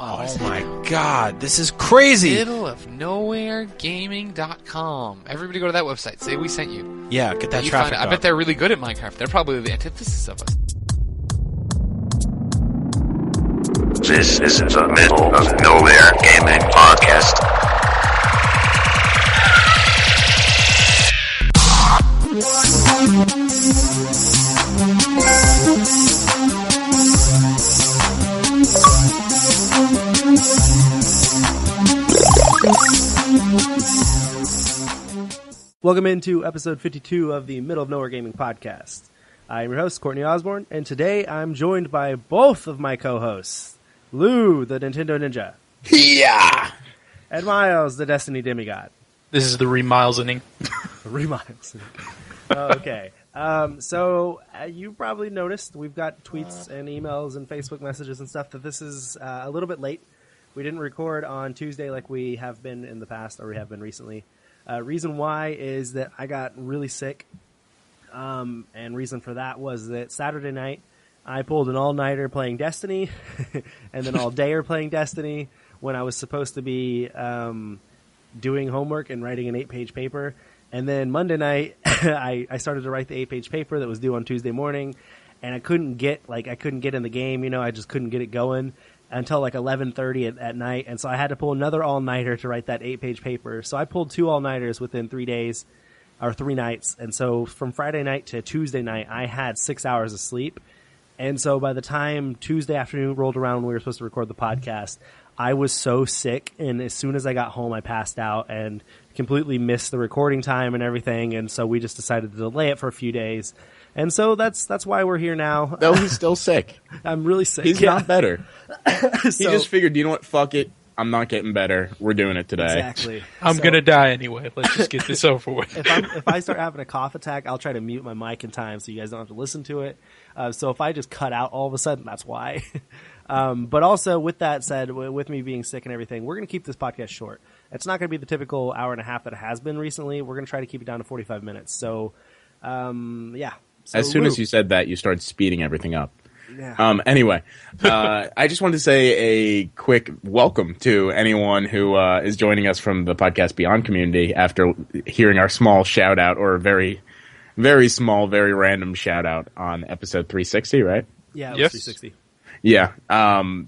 Oh my god, this is crazy! Middleofnowheregaming.com. Everybody go to that website. Say we sent you. Yeah, get that traffic I bet they're really good at Minecraft. They're probably the antithesis of us. This is the Middle of Nowhere Gaming Podcast. Welcome into episode 52 of the Middle of Nowhere Gaming Podcast. I'm your host, Courtney Osborne, and today I'm joined by both of my co-hosts, Lou, the Nintendo Ninja. Yeah! And Miles, the Destiny Demigod. This is the Remilesing. Remilesing. Okay. So you probably noticed we've got tweets and emails and Facebook messages and stuff that this is a little bit late. We didn't record on Tuesday like we have been in the past, or we have been recently. Reason why is that I got really sick, and reason for that was that Saturday night I pulled an all-nighter playing Destiny, and then all-dayer playing Destiny when I was supposed to be doing homework and writing an 8-page paper. And then Monday night I started to write the 8-page paper that was due on Tuesday morning, and I couldn't get in the game. I just couldn't get it going until like 11:30 at night, and so I had to pull another all-nighter to write that 8-page paper. So I pulled 2 all-nighters within 3 days, or 3 nights, and so from Friday night to Tuesday night, I had 6 hours of sleep. And so by the time Tuesday afternoon rolled around when we were supposed to record the podcast, I was so sick, and as soon as I got home, I passed out and completely missed the recording time and everything, and so we just decided to delay it for a few days. And so that's why we're here now. No, he's still sick. I'm really sick. He's not better. He So- just figured, you know what, fuck it. I'm not getting better. We're doing it today. Exactly. I'm going to die anyway. Let's just get this over with. If I start having a cough attack, I'll try to mute my mic in time so you guys don't have to listen to it. So if I just cut out all of a sudden, that's why. But also, with that said, with me being sick and everything, we're going to keep this podcast short. It's not going to be the typical hour and a half that it has been recently. We're going to try to keep it down to 45 minutes. So, yeah. So, As soon Lou. as you said that, you started speeding everything up. Yeah. Anyway, I just wanted to say a quick welcome to anyone who is joining us from the Podcast Beyond community after hearing our small shout out, or a very, very small, very random shout out on episode 360, right? Yeah, it was Yes. 360. Yeah.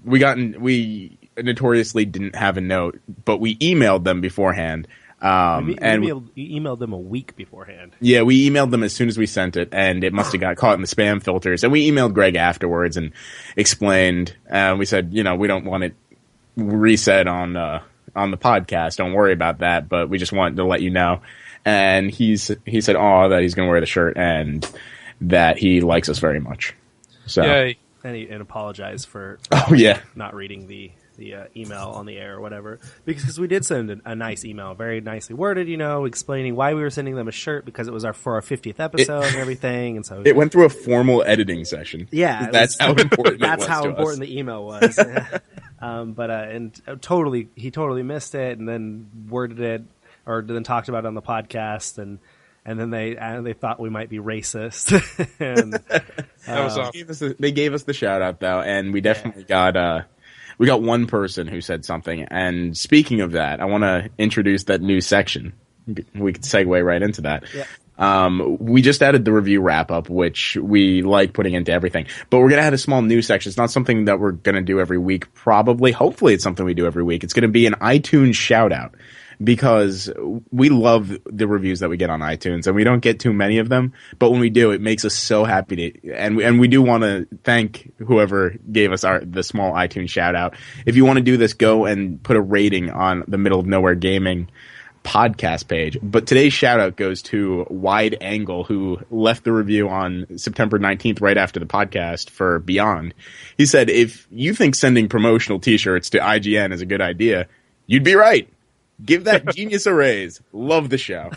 We notoriously didn't have a note, but we emailed them beforehand. We emailed them a week beforehand. Yeah, we emailed them as soon as we sent it, and it must have got caught in the spam filters. And we emailed Greg afterwards and explained. We said, we don't want it reset on the podcast. Don't worry about that. But we just wanted to let you know. And he said, that he's going to wear the shirt and that he likes us very much. So, Yay. And apologize for oh yeah, not reading the email on the air or whatever, because we did send a nice email, very nicely worded, explaining why we were sending them a shirt, because it was for our 50th episode and everything, and so it went through a formal editing session. Yeah, that's how important. That's it was how to important us. the email was. He totally missed it, and then worded it, or then talked about it on the podcast, and then they thought we might be racist. And That was awesome. They gave us the shout out though, and we definitely got we got one person who said something. And speaking of that, I want to introduce that new section. We could segue right into that. Yeah. We just added the review wrap up, which we like putting into everything, but we're going to add a small new section. It's not something that we're going to do every week. Probably, hopefully it's something we do every week. It's going to be an iTunes shout out, because we love the reviews that we get on iTunes, and we don't get too many of them, but when we do, it makes us so happy and we do want to thank whoever gave us the small iTunes shout out. If you want to do this, go and put a rating on the Middle of Nowhere Gaming podcast page. But today's shout out goes to Wide Angle, who left the review on September 19th, right after the podcast for Beyond. He said, if you think sending promotional t-shirts to IGN is a good idea, you'd be right. Give that genius a raise. Love the show.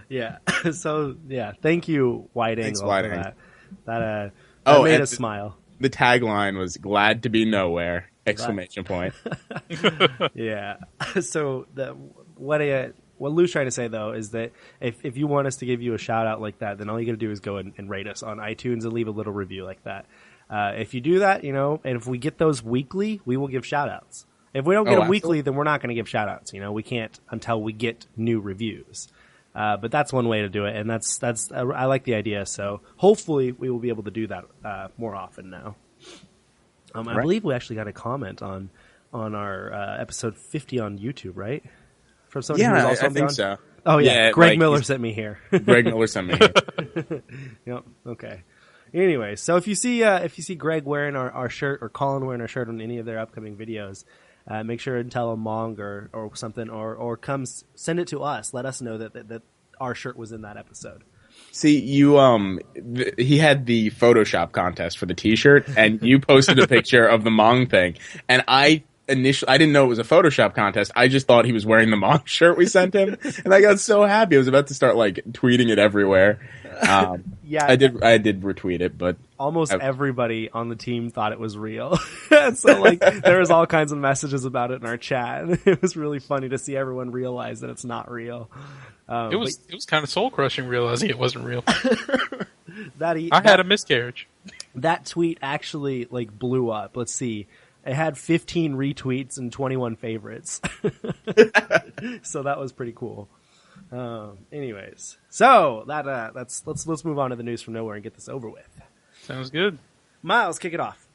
yeah. So yeah, thank you, Wide Thanks, Angle, Wide for Angle. that Oh, made and us smile. The tagline was "Glad to be nowhere!" Exclamation point. Yeah. So what Lou's trying to say though is that if you want us to give you a shout out like that, then all you got to do is go and rate us on iTunes and leave a little review like that. If you do that, and if we get those weekly, we will give shout outs. If we don't get them weekly, then we're not going to give shout outs. We can't until we get new reviews. But that's one way to do it, and that's I like the idea. So hopefully we will be able to do that more often now. I believe we actually got a comment on our episode 50 on YouTube, right? From someone who was also I think so. Oh yeah, Greg Miller sent me here. Greg Miller sent me here. Yep. Okay. Anyway, so if you see Greg wearing our shirt or Colin wearing our shirt on any of their upcoming videos, make sure and tell him Mong or something, or come send it to us. Let us know that our shirt was in that episode. See, you he had the Photoshop contest for the T-shirt, and you posted a picture of the Mong thing, and I didn't know it was a Photoshop contest. I just thought he was wearing the Mong shirt we sent him, and I got so happy. I was about to start tweeting it everywhere. Yeah, I did retweet it, but almost everybody on the team thought it was real. So there was all kinds of messages about it in our chat. It was really funny to see everyone realize that it's not real. It was kind of soul crushing realizing it wasn't real. I had a miscarriage. That tweet actually blew up. Let's see. It had 15 retweets and 21 favorites. So that was pretty cool. Anyways, so let's move on to the news from nowhere and get this over with. Sounds good. Miles, kick it off.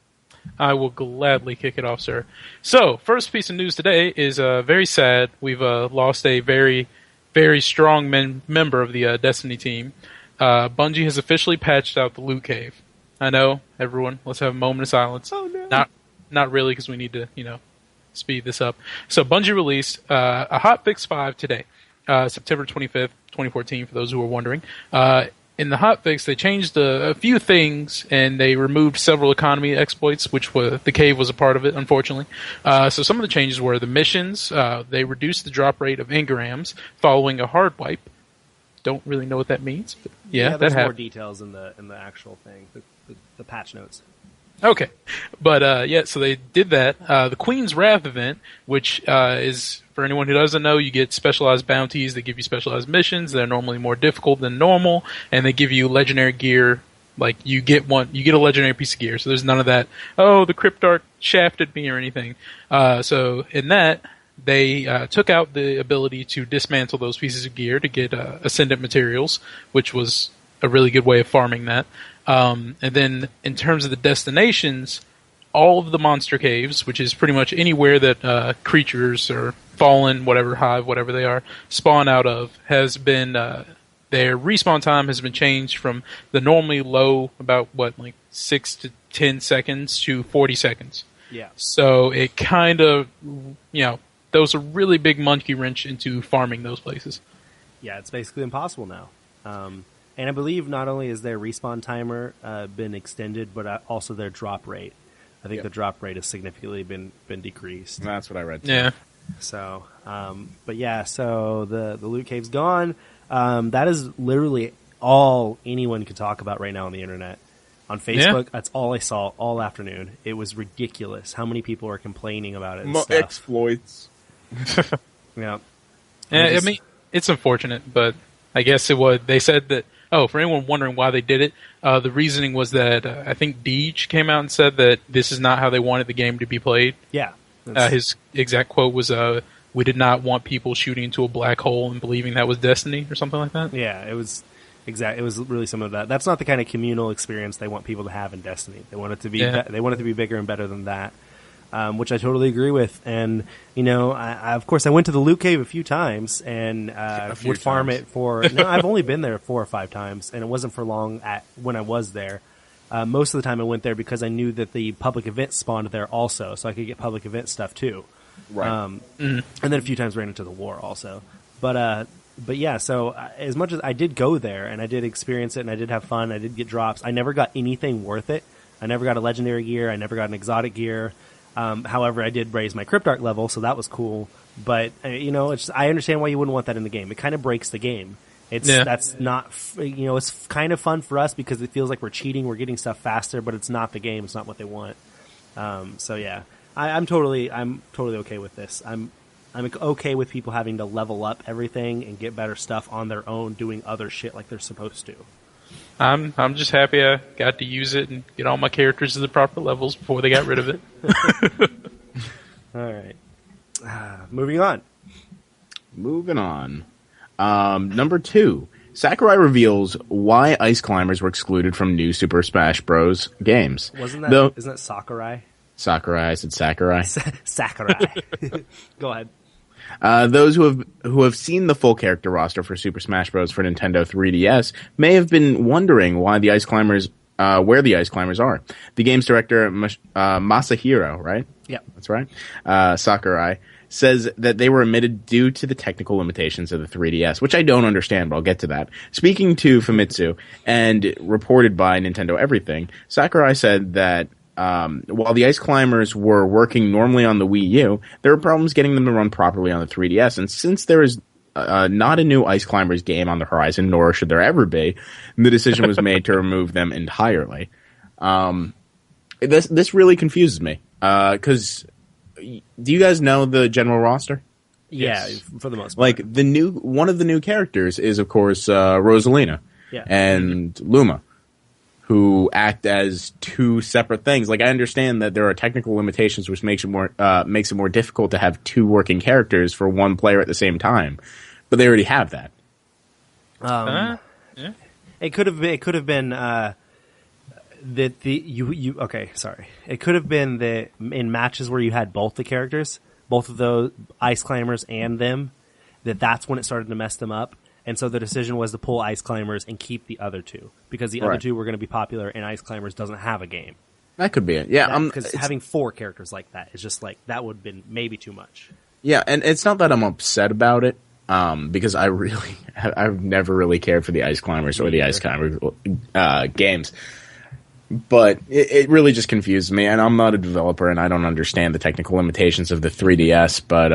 I will gladly kick it off, sir. So, first piece of news today is very sad. We've lost a very, very strong member of the Destiny team. Bungie has officially patched out the loot cave. I know, everyone. Let's have a moment of silence. Oh no! Not really, because we need to, speed this up. So, Bungie released a hotfix 5 today. September 25th, 2014, for those who are wondering. In the hotfix, they changed a few things, and they removed several economy exploits, which the cave was a part of it, unfortunately. So some of the changes were the missions. They reduced the drop rate of engrams following a hard wipe. Don't really know what that means, but yeah, there's more details in the actual thing, the patch notes. Okay. But, so they did that. The Queen's Wrath event, which is, for anyone who doesn't know, you get specialized bounties that give you specialized missions. They're normally more difficult than normal, and they give you legendary gear. You get a legendary piece of gear, so there's none of that, the Cryptarch shafted me or anything. So in that, they took out the ability to dismantle those pieces of gear to get Ascendant materials, which was a really good way of farming that. And then in terms of the destinations, all of the monster caves, which is pretty much anywhere that creatures or fallen, whatever hive, whatever they are, spawn out of, has been their respawn time has been changed from the normally low, about 6 to 10 seconds to 40 seconds. Yeah. So it kind of, that was a really big monkey wrench into farming those places. Yeah, it's basically impossible now. And I believe not only is their respawn timer been extended, but also their drop rate. I think the drop rate has significantly been decreased. That's what I read too. Yeah. So, but yeah, so the loot cave's gone. That is literally all anyone can talk about right now on the internet. On Facebook, that's all I saw all afternoon. It was ridiculous how many people are complaining about it and stuff. Exploits. Yeah. I mean, it's unfortunate, but I guess it was. They said that. Oh, for anyone wondering why they did it, the reasoning was that I think Deej came out and said that this is not how they wanted the game to be played. Yeah. His exact quote was, "We did not want people shooting into a black hole and believing that was Destiny," or something like that. Yeah, it was It was really some of that. That's not the kind of communal experience they want people to have in Destiny. They want it to be they want it to be bigger and better than that. Which I totally agree with. And, I of course, I went to the loot cave a few times and would farm it for... No, I've only been there 4 or 5 times, and it wasn't for long when I was there. Most of the time I went there because I knew that the public event spawned there also, so I could get public event stuff too. Right. And then a few times ran into the war also. But yeah, so as much as I did go there, and I did experience it, and I did have fun, I did get drops, I never got anything worth it. I never got a legendary gear, I never got an exotic gear. However, I did raise my Cryptarch level, so that was cool. But it's I understand why you wouldn't want that in the game. It kind of breaks the game. That's not it's kind of fun for us because it feels like we're cheating. We're getting stuff faster, but it's not the game. It's not what they want. So yeah, I'm totally okay with this. I'm okay with people having to level up everything and get better stuff on their own, doing other shit like they're supposed to. I'm just happy I got to use it and get all my characters to the proper levels before they got rid of it. All right. Moving on. Number 2. Sakurai reveals why Ice Climbers were excluded from new Super Smash Bros. Games. Isn't that Sakurai? Sakurai, I said Sakurai. Sakurai. Go ahead. Those who have seen the full character roster for Super Smash Bros. For Nintendo 3DS may have been wondering why the Ice Climbers, where the Ice Climbers are. The game's director, Masahiro, right? Yeah. That's right. Sakurai says that they were omitted due to the technical limitations of the 3DS, which I don't understand, but I'll get to that. Speaking to Famitsu and reported by Nintendo Everything, Sakurai said that while the Ice Climbers were working normally on the Wii U, there were problems getting them to run properly on the 3DS, and since there is not a new Ice Climbers game on the horizon, nor should there ever be, the decision was made to remove them entirely. This really confuses me, because do you guys know the general roster? Yeah, Yes. for the most part. Like one of the new characters is of course Rosalina and Luma, who act as two separate things. Like I understand that there are technical limitations, which makes it more difficult to have two working characters for one player at the same time, but they already have that. Yeah. It could have been that it could have been that in matches where you had both the characters, both of those Ice Climbers and them, that's when it started to mess them up. And so the decision was to pull Ice Climbers and keep the other two, because the other two were going to be popular and Ice Climbers doesn't have a game. That could be it. Yeah, because having 4 characters like that is just like, that would have been maybe too much. Yeah, and it's not that I'm upset about it, because I've never really cared for the Ice Climbers or the Ice Climbers games. But it really just confuses me, and I'm not a developer, and I don't understand the technical limitations of the 3DS, but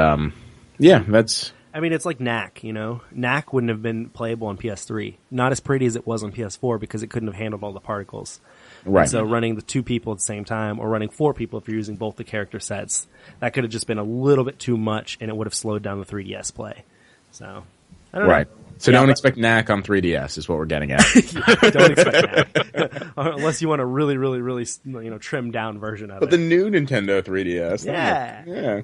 yeah, that's... I mean, it's like Knack, you know? Knack wouldn't have been playable on PS3. Not as pretty as it was on PS4 because it couldn't have handled all the particles. Right. And so running the 2 people at the same time, or running 4 people if you're using both the character sets, that could have just been a little bit too much, and it would have slowed down the 3DS play. So, I don't know. Right. So don't expect Knack on 3DS is what we're getting at. Don't expect that. Unless you want a really, really, really, trimmed down version of But it. the new Nintendo 3DS. Yeah. Yeah.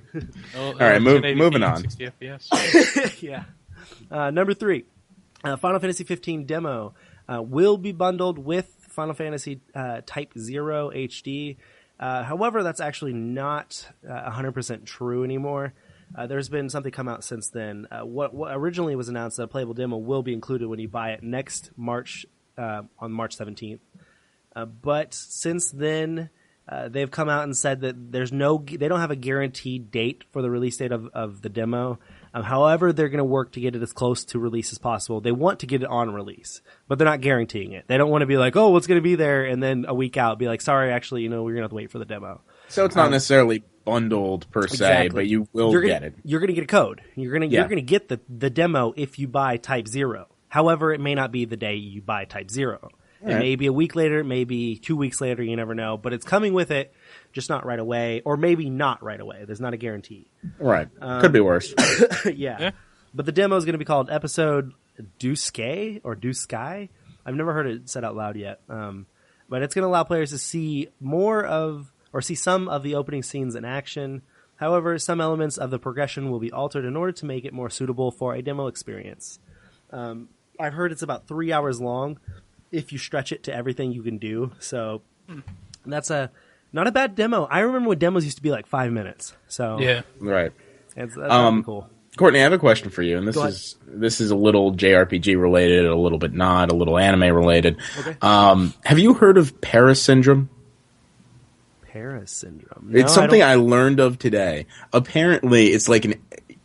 All right, moving on. 60 FPS. Yeah. Number 3, Final Fantasy 15 demo will be bundled with Final Fantasy Type 0 HD. However, that's actually not 100% true anymore. There's been something come out since then. What originally was announced, that a playable demo will be included when you buy it next March, on March 17th. But since then, they've come out and said that they don't have a guaranteed date for the release date of the demo. However, they're going to work to get it as close to release as possible. They want to get it on release, but they're not guaranteeing it. They don't want to be like, oh, it's going to be there, and then a week out be like, sorry, actually, we're going to have to wait for the demo. So it's not necessarily bundled per se, but you will get it. You're going to get a code. You're going to get the demo if you buy Type 0. However, it may not be the day you buy Type 0. It may be a week later, it may be 2 weeks later, you never know. But it's coming with it, just not right away, or maybe not right away. There's not a guarantee. Right. Could be worse. Yeah. But the demo is going to be called Episode Dusky or Dusky. I've never heard it said out loud yet. But it's going to allow players to see see some of the opening scenes in action. However, some elements of the progression will be altered in order to make it more suitable for a demo experience. I've heard it's about 3 hours long if you stretch it to everything you can do. So that's not a bad demo. I remember when demos used to be like 5 minutes. So Yeah. Right. that's pretty cool. Courtney, I have a question for you, and this is a little JRPG related, a little bit not, a little anime related. Okay. Have you heard of Paris syndrome? Paris syndrome. It's something I learned of today. Apparently, it's like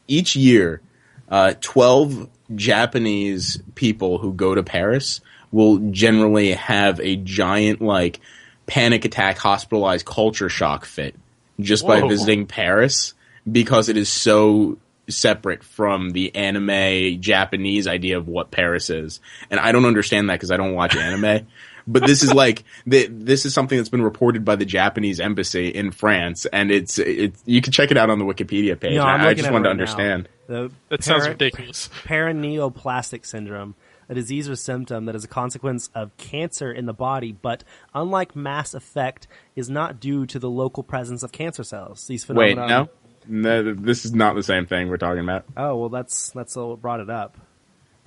each year, 12 Japanese people who go to Paris will generally have a giant, like, panic attack, hospitalized culture shock fit just by visiting Paris, because it is so separate from the anime Japanese idea of what Paris is. And I don't understand that because I don't watch anime. But this is like this is something that's been reported by the Japanese embassy in France, and it's you can check it out on the Wikipedia page. No, I just wanted to understand. That sounds ridiculous. Paraneoplastic syndrome. a disease or symptom that is a consequence of cancer in the body, but unlike mass effect, is not due to the local presence of cancer cells. These phenomena. Wait, no, this is not the same thing we're talking about. Oh well, that's what brought it up.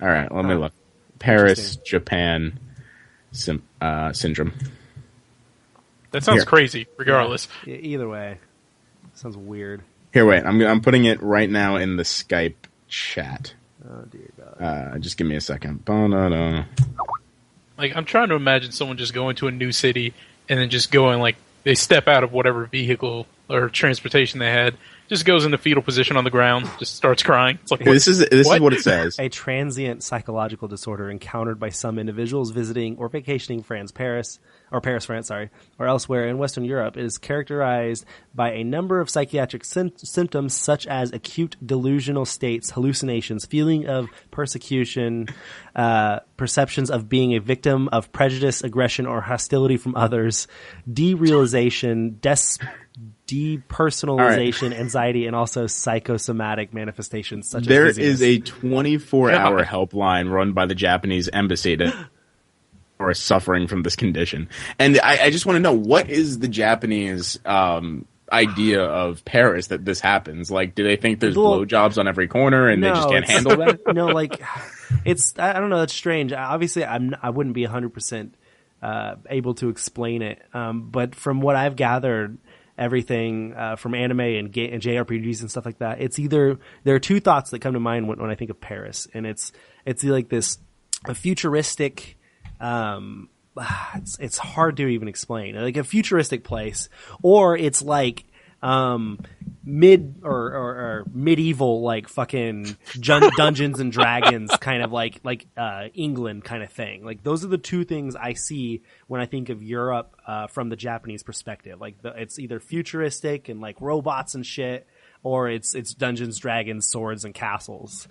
All right, let me look. Paris, Japan syndrome. That sounds crazy. Regardless, either way, sounds weird. Here, wait. I'm putting it right now in the Skype chat. Oh dear God. Just give me a second. Ba-da-da. like I'm trying to imagine someone just going to a new city and then just going like they step out of whatever vehicle or transportation they had, just goes into fetal position on the ground, just starts crying. It's like this is what it says. A transient psychological disorder encountered by some individuals visiting or vacationing Paris, France, or elsewhere in Western Europe is characterized by a number of psychiatric symptoms such as acute delusional states, hallucinations, feeling of persecution, perceptions of being a victim of prejudice, aggression, or hostility from others, derealization, depersonalization, anxiety, and also psychosomatic manifestations such there as dizziness. is a 24-hour helpline run by the Japanese embassy to or is suffering from this condition. And I just want to know, what is the Japanese idea of Paris that this happens? Like, do they think there's blowjobs on every corner and they just can't handle that? No, like, it's, I don't know, that's strange. Obviously, I wouldn't be 100% able to explain it. But from what I've gathered, everything from anime and JRPGs and stuff like that, it's either, there are two thoughts that come to mind when I think of Paris, and it's like this a futuristic, it's hard to even explain, like a futuristic place, or it's like medieval, like fucking Dungeons and Dragons kind of like England kind of thing. Like those are the two things I see when I think of Europe from the Japanese perspective. Like it's either futuristic and like robots and shit, or it's Dungeons, Dragons, swords, and castles.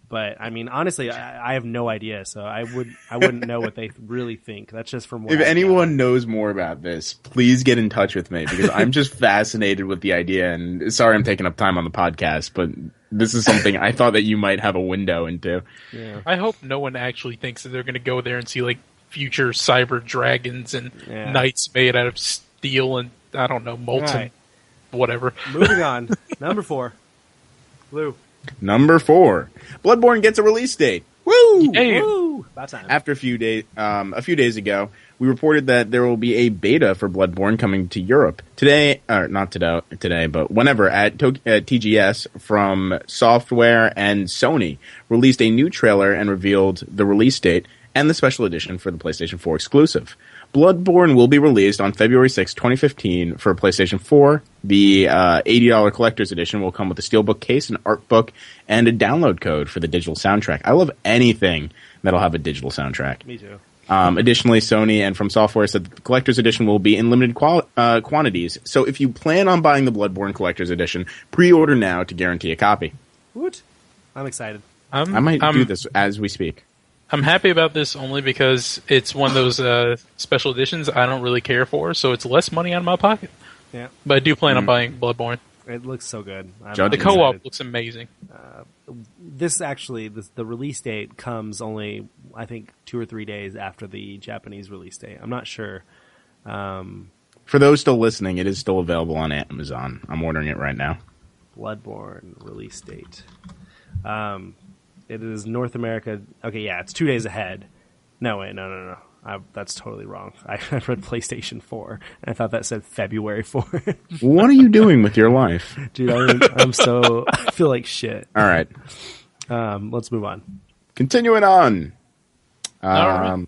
But I mean, honestly, I have no idea, so I wouldn't know what they really think. That's just from what if anyone knows more about this, please get in touch with me, because I'm just fascinated with the idea. And sorry, I'm taking up time on the podcast, but this is something I thought that you might have a window into. Yeah. I hope no one actually thinks that they're going to go there and see like future cyber dragons and knights made out of steel and I don't know, molten whatever. Moving on, number 4, Blue. Number 4, Bloodborne gets a release date. Woo! Hey. Woo! About time. After a few days ago, we reported that there will be a beta for Bloodborne coming to Europe today, or not today, but whenever at TGS. From Software and Sony released a new trailer and revealed the release date and the special edition for the PlayStation 4 exclusive. Bloodborne will be released on February 6, 2015 for PlayStation 4. The $80 collector's edition will come with a steelbook case, an art book, and a download code for the digital soundtrack. I love anything that'll have a digital soundtrack. Me too. Additionally, Sony and From Software said that the collector's edition will be in limited quantities. So if you plan on buying the Bloodborne collector's edition, pre-order now to guarantee a copy. What? I'm excited. I might do this as we speak. I'm happy about this only because it's one of those special editions I don't really care for, so it's less money out of my pocket. Yeah. But I do plan on buying Bloodborne. It looks so good. The co-op looks amazing. The release date comes only, I think, 2 or 3 days after the Japanese release date. I'm not sure. For those still listening, it is still available on Amazon. I'm ordering it right now. Bloodborne release date. It is North America. Okay, yeah, it's 2 days ahead. No, wait, no. That's totally wrong. I read PlayStation 4, and I thought that said February 4. What are you doing with your life? Dude, I feel like shit. All right. Let's move on. Continuing on. All right.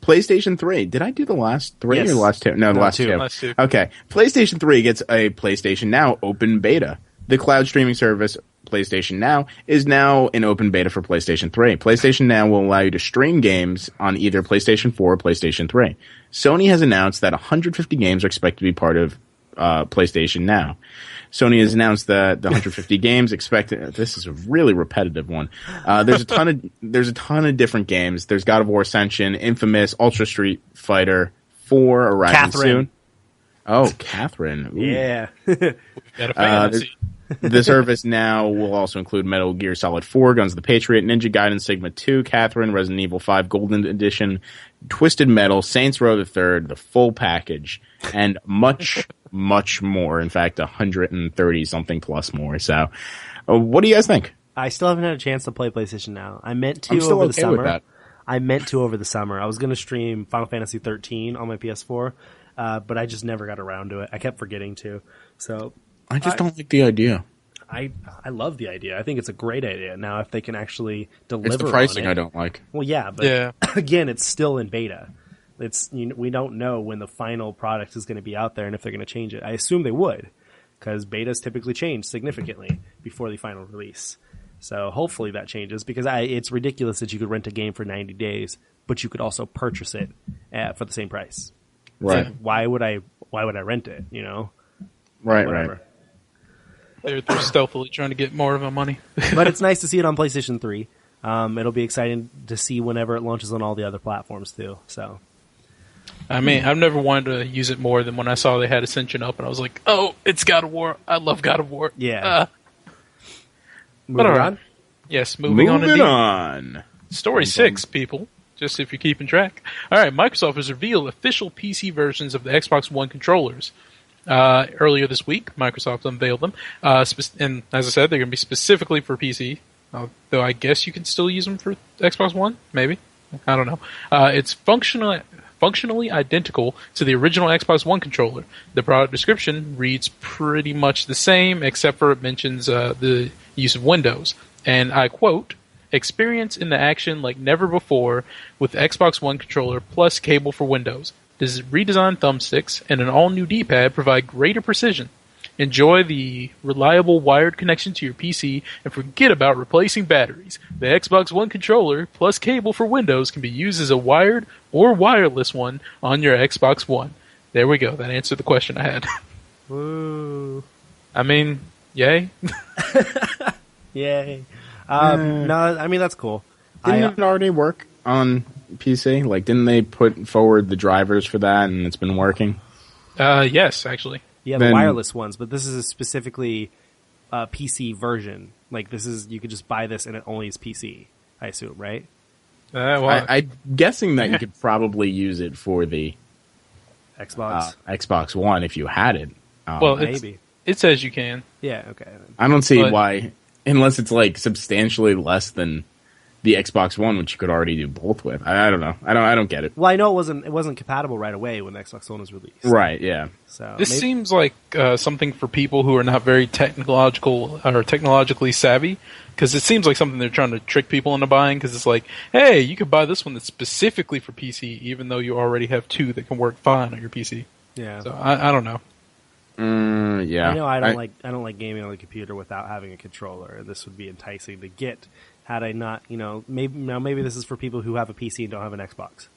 PlayStation 3. Did I do the last 3 or the last 2? No, the last 2. Last 2. Okay. PlayStation 3 gets a PlayStation Now open beta. The cloud streaming service PlayStation Now is now in open beta for PlayStation 3. PlayStation Now will allow you to stream games on either PlayStation 4 or PlayStation 3. Sony has announced that 150 games are expected to be part of PlayStation Now. Sony has announced that the 150 games expected. This is a really repetitive one. There's a ton of different games. There's God of War Ascension, Infamous, Ultra Street Fighter 4 arriving soon. Oh, Catherine. Ooh. Yeah. Got a fantasy. The service now will also include Metal Gear Solid 4, Guns of the Patriot, Ninja Gaiden Sigma 2, Catherine, Resident Evil 5 Golden Edition, Twisted Metal, Saints Row the Third, the full package, and much, much more. In fact, 130 something plus more. So, what do you guys think? I still haven't had a chance to play PlayStation Now. I meant to I'm still over the okay summer. with that. I meant to over the summer. I was going to stream Final Fantasy 13 on my PS4, but I just never got around to it. I kept forgetting to. So I just don't like the idea. I love the idea. I think it's a great idea. Now, if they can actually deliver It's the pricing on it, I don't like. Well, yeah, but again, it's still in beta. We don't know when the final product is going to be out there and if they're going to change it. I assume they would, because betas typically change significantly before the final release. So hopefully that changes, because it's ridiculous that you could rent a game for 90 days, but you could also purchase it for the same price. Right. So why would I rent it? You know. Right. Whatever. Right. They're stealthily trying to get more of my money. But it's nice to see it on PlayStation 3. It'll be exciting to see whenever it launches on all the other platforms too. So, I mean, I've never wanted to use it more than when I saw they had Ascension up, and I was like, "Oh, it's God of War! I love God of War." Yeah. But all Moving right. on. Yes, moving on. Moving Indeed. on. Story 6, people. Just if you're keeping track. All right, Microsoft has revealed official PC versions of the Xbox One controllers. Earlier this week, Microsoft unveiled them. And as I said, they're going to be specifically for PC. Though I guess you can still use them for Xbox One, maybe. I don't know. It's functionally identical to the original Xbox One controller. The product description reads pretty much the same, except for it mentions the use of Windows. And I quote, "Experience in the action like never before with Xbox One controller plus cable for Windows. Redesigned thumbsticks and an all-new D-pad provide greater precision. Enjoy the reliable wired connection to your PC and forget about replacing batteries. The Xbox One controller plus cable for Windows can be used as a wired or wireless one on your Xbox One." There we go. That answered the question I had. Woo! I mean, yay. Yay! No, I mean that's cool. Didn't it already work on PC? Like, didn't they put forward the drivers for that, and it's been working? Yes, actually. Yeah, the wireless ones, but this is a specifically PC version. Like, this is, you could just buy this and it only is PC, I assume, right? Well, I'm guessing that you could probably use it for the Xbox. Xbox One if you had it. well, maybe. it says you can. Yeah, okay. I don't see but- why, unless it's like substantially less than the Xbox One, which you could already do both with. I don't know. I don't get it. Well, I know it wasn't compatible right away when the Xbox One was released. Right? Yeah. So This seems like something for people who are not very technologically savvy, because it seems like something they're trying to trick people into buying, because it's like, hey, you could buy this one that's specifically for PC, even though you already have two that can work fine on your PC. yeah. So I don't know. Yeah. I know I don't like gaming on the computer without having a controller. This would be enticing to get had I not, maybe this is for people who have a PC and don't have an Xbox.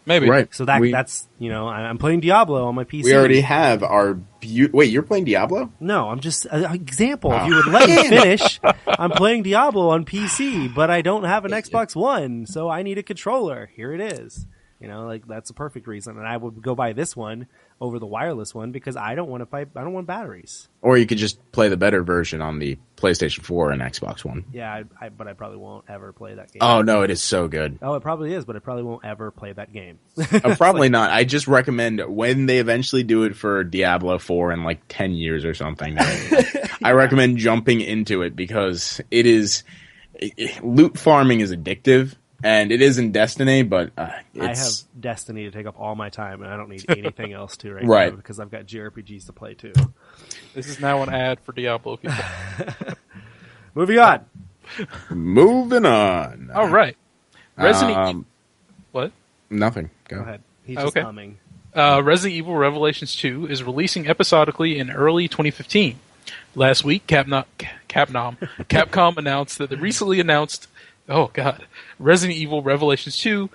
Maybe. Right. So that's I'm playing Diablo on my PC. We already have our wait, you're playing Diablo? No, I'm just an example. If you would let me finish, I'm playing Diablo on PC, but I don't have an Xbox One, so I need a controller. Here it is. That's a perfect reason. And I would go buy this one over the wireless one because I don't want batteries. Or you could just play the better version on the PlayStation 4 and Xbox One. Yeah, but I probably won't ever play that game. Oh, no, it is so good. Oh, it probably is, but I probably won't ever play that game. Probably not. I just recommend when they eventually do it for Diablo 4 in like 10 years or something, I recommend jumping into it because it is loot farming is addictive. And it is in Destiny, but I have Destiny to take up all my time, and I don't need anything else to now Right. because I've got JRPGs to play too. This is now an ad for Diablo people. Moving on. Moving on. All right. Resident Evil. What? Nothing. Go Go ahead. He's just Okay. humming. Resident Evil Revelations 2 is releasing episodically in early 2015. Last week, Capcom announced that the recently announced Resident Evil Revelations 2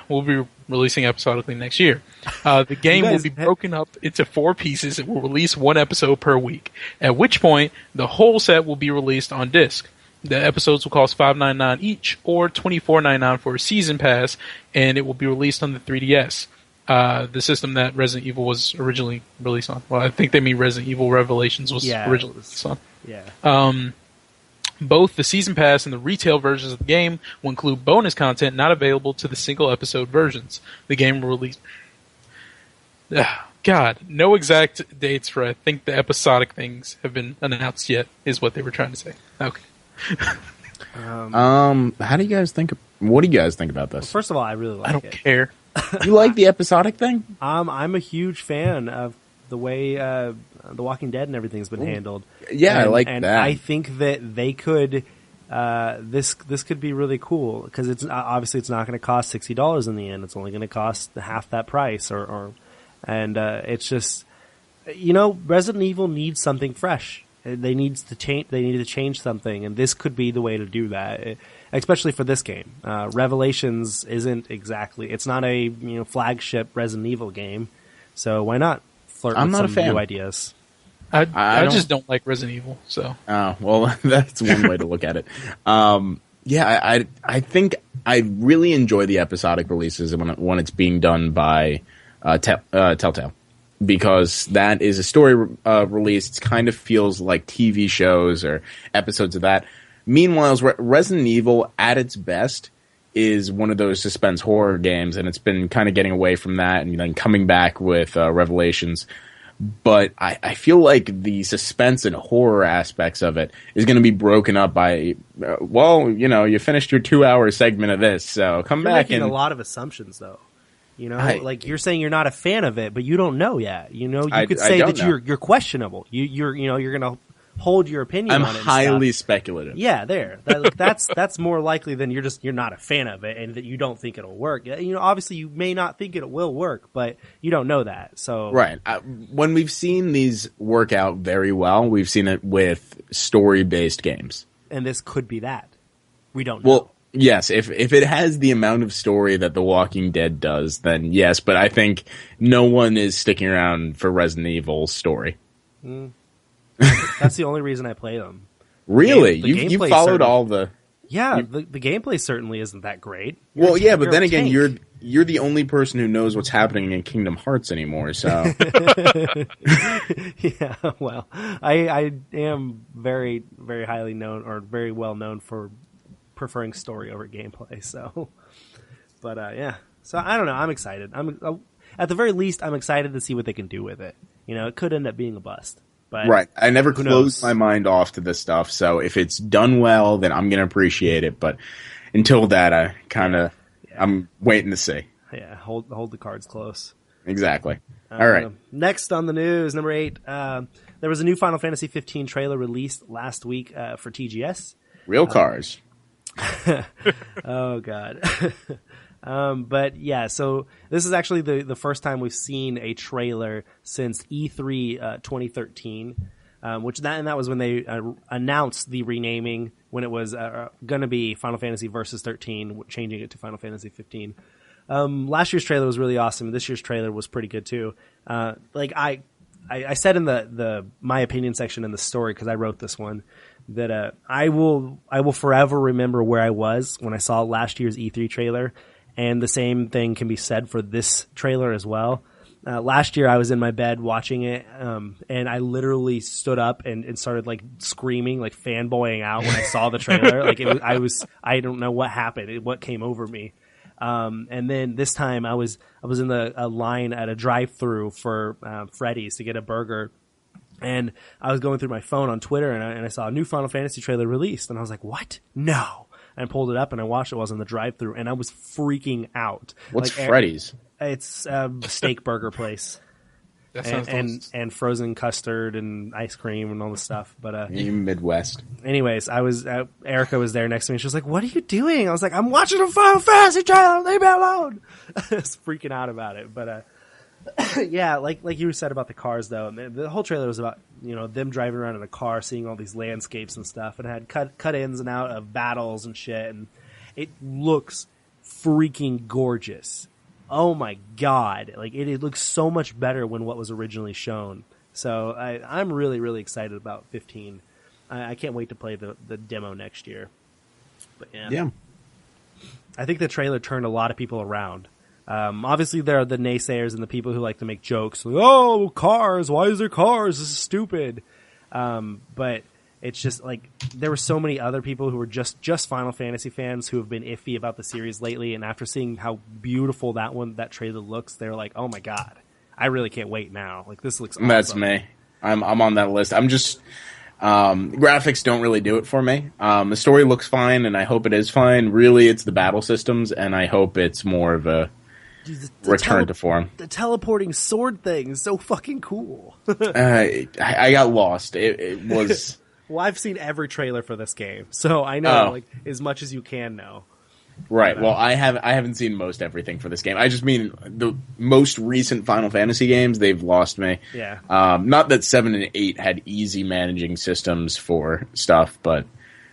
will be releasing episodically next year. The game will be broken up into 4 pieces and will release 1 episode per week, at which point the whole set will be released on disc. The episodes will cost $5.99 each or $24.99 for a season pass, and it will be released on the 3DS. the system that Resident Evil was originally released on. Well, I think they mean Resident Evil Revelations was originally released on. Yeah. Both the Season Pass and the retail versions of the game will include bonus content not available to the single episode versions. The game will release... God, no exact dates for I think the episodic things have been announced yet, is what they were trying to say. Okay. How do you guys think? What do you guys think about this? Well, first of all, I really like it. I don't care. You like the episodic thing? I'm a huge fan of the way The Walking Dead and everything's been handled. Yeah, I like and that. I think that they could. This could be really cool because it's obviously it's not going to cost $60 in the end. It's only going to cost half that price, and it's just Resident Evil needs something fresh. They need to change something, and this could be the way to do that, especially for this game. Revelations isn't exactly. It's not a flagship Resident Evil game, so why not flirt with some new ideas? I just don't like Resident Evil, so. Oh, well, that's one way to look at it. Yeah, I think I really enjoy the episodic releases when it's being done by Telltale, because that is a story release. It kind of feels like TV shows or episodes of that. Meanwhile, Resident Evil, at its best, is one of those suspense horror games, and it's been kind of getting away from that and then coming back with Revelations. But I feel like the suspense and horror aspects of it is going to be broken up by, you finished your 2-hour segment of this, so come back. You're making a lot of assumptions, though. Like you're saying you're not a fan of it, but you don't know yet. You could say that you're questionable. You're going to hold your opinion on it. I'm highly speculative. Yeah, that's more likely than you're not a fan of it and that you don't think it'll work. Obviously you may not think it will work, but you don't know that. So right, when we've seen these work out very well, we've seen it with story-based games, and this could be that. We don't know. Well, yes, if it has the amount of story that The Walking Dead does, then yes. But I think no one is sticking around for Resident Evil's story. That's the only reason I play them. Really? You followed all the... Yeah, the gameplay certainly isn't that great. But then again, you're the only person who knows what's happening in Kingdom Hearts anymore, so... Yeah, well, I am very, very highly known, or very well known for preferring story over gameplay, so... But, yeah. So, I don't know, I'm excited. At the very least, I'm excited to see what they can do with it. It could end up being a bust. But right. I never close my mind off to this stuff, so if it's done well, then I'm going to appreciate it. But until that, I'm waiting to see. Yeah, hold the cards close. Exactly. All right. Next on the news, number 8. There was a new Final Fantasy 15 trailer released last week for TGS. Real cars. Oh, God. But yeah, so this is actually the first time we've seen a trailer since E3 2013, that was when they announced the renaming when it was going to be Final Fantasy Versus 13, changing it to Final Fantasy 15. Last year's trailer was really awesome. This year's trailer was pretty good too. I said in the my opinion section in the story, because I wrote this one, that I will forever remember where I was when I saw last year's E3 trailer. And the same thing can be said for this trailer as well. Last year I was in my bed watching it, and I literally stood up and started screaming, fanboying out when I saw the trailer. I don't know what happened, what came over me. And then this time I was in a line at a drive-thru for Freddy's to get a burger. And I was going through my phone on Twitter, and I saw a new Final Fantasy trailer released, and I was like, "What? No!" And I pulled it up, and I watched it while I was in the drive-thru, and I was freaking out. What's Freddy's? It's a steak burger place. That sounds and frozen custard and ice cream and all this stuff. But Midwest. Anyways, I was Erica was there next to me. She was like, "What are you doing?" I was like, "I'm watching a Final Fantasy trailer. Leave me alone." I was freaking out about it, but yeah, like you said about the cars, though. The whole trailer was about them driving around in a car, seeing all these landscapes and stuff, and it had cut ins and out of battles and shit, and it looks freaking gorgeous. Oh my god! It looks so much better than what was originally shown. So I'm really, really excited about 15. I can't wait to play the demo next year. But yeah. I think the trailer turned a lot of people around. Obviously, there are the naysayers and the people who like to make jokes. Like, oh, cars! Why is there cars? This is stupid. But it's just like there were so many other people who were just Final Fantasy fans who have been iffy about the series lately. And after seeing how beautiful that trailer looks, they're like, "Oh my god, I really can't wait now! Like this looks awesome." That's me. I'm on that list. I'm just graphics don't really do it for me. The story looks fine, and I hope it is fine. Really, it's the battle systems, and I hope it's more of a return to form. The teleporting sword thing is so fucking cool. I got lost. It was. Well, I've seen every trailer for this game, so I know like as much as you can know. Right. Well, I haven't seen most everything for this game. I just mean the most recent Final Fantasy games. They've lost me. Yeah. Not that 7 and 8 had easy managing systems for stuff, but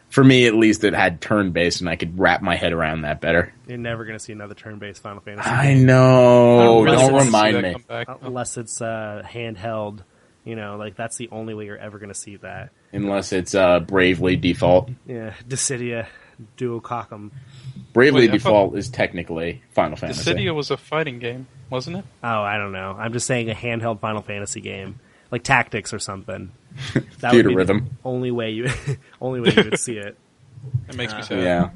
for me at least, it had turn-based, and I could wrap my head around that better. You're never going to see another turn-based Final Fantasy game. I know. Don't remind me. Unless it's handheld. You know, like that's the only way you're ever going to see that. Unless it's Bravely Default. Yeah, Dissidia, Duo Cockum. Bravely Default is technically Final Fantasy. Dissidia was a fighting game, wasn't it? Oh, I don't know. I'm just saying a handheld Final Fantasy game, like Tactics or something. That Theater would be Rhythm. The only way you would see it. That makes me sad. Yeah.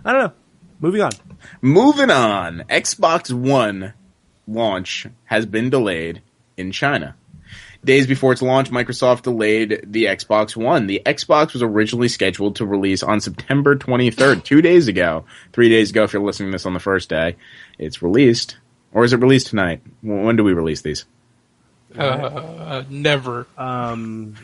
I don't know. Moving on. Moving on. Xbox One launch has been delayed in China. Days before its launch, Microsoft delayed the Xbox One. The Xbox was originally scheduled to release on September 23rd, 2 days ago. 3 days ago, if you're listening to this on the first day. It's released. Or is it released tonight? When do we release these? Never. I don't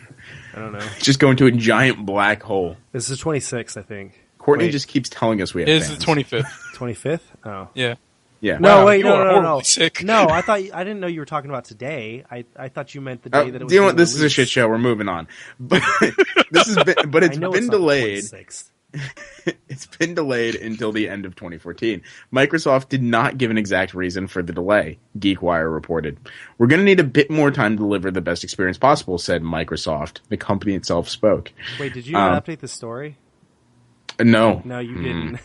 know. Just go into a giant black hole. This is 26th, I think. Courtney just keeps telling us we have It is fans. the 25th. 25th? Oh. Yeah. Yeah. No, Wow, wait, you no, are no. horribly sick. No, I didn't know you were talking about today. I thought you meant the day that it was. Do you know what? being This is a shit released. show. We're moving on. But it's I know been it's not the delayed. 26th. It's been delayed until the end of 2014. Microsoft did not give an exact reason for the delay, GeekWire reported. We're going to need a bit more time to deliver the best experience possible, said Microsoft. The company itself spoke. Wait, did you update the story? No. No, you didn't.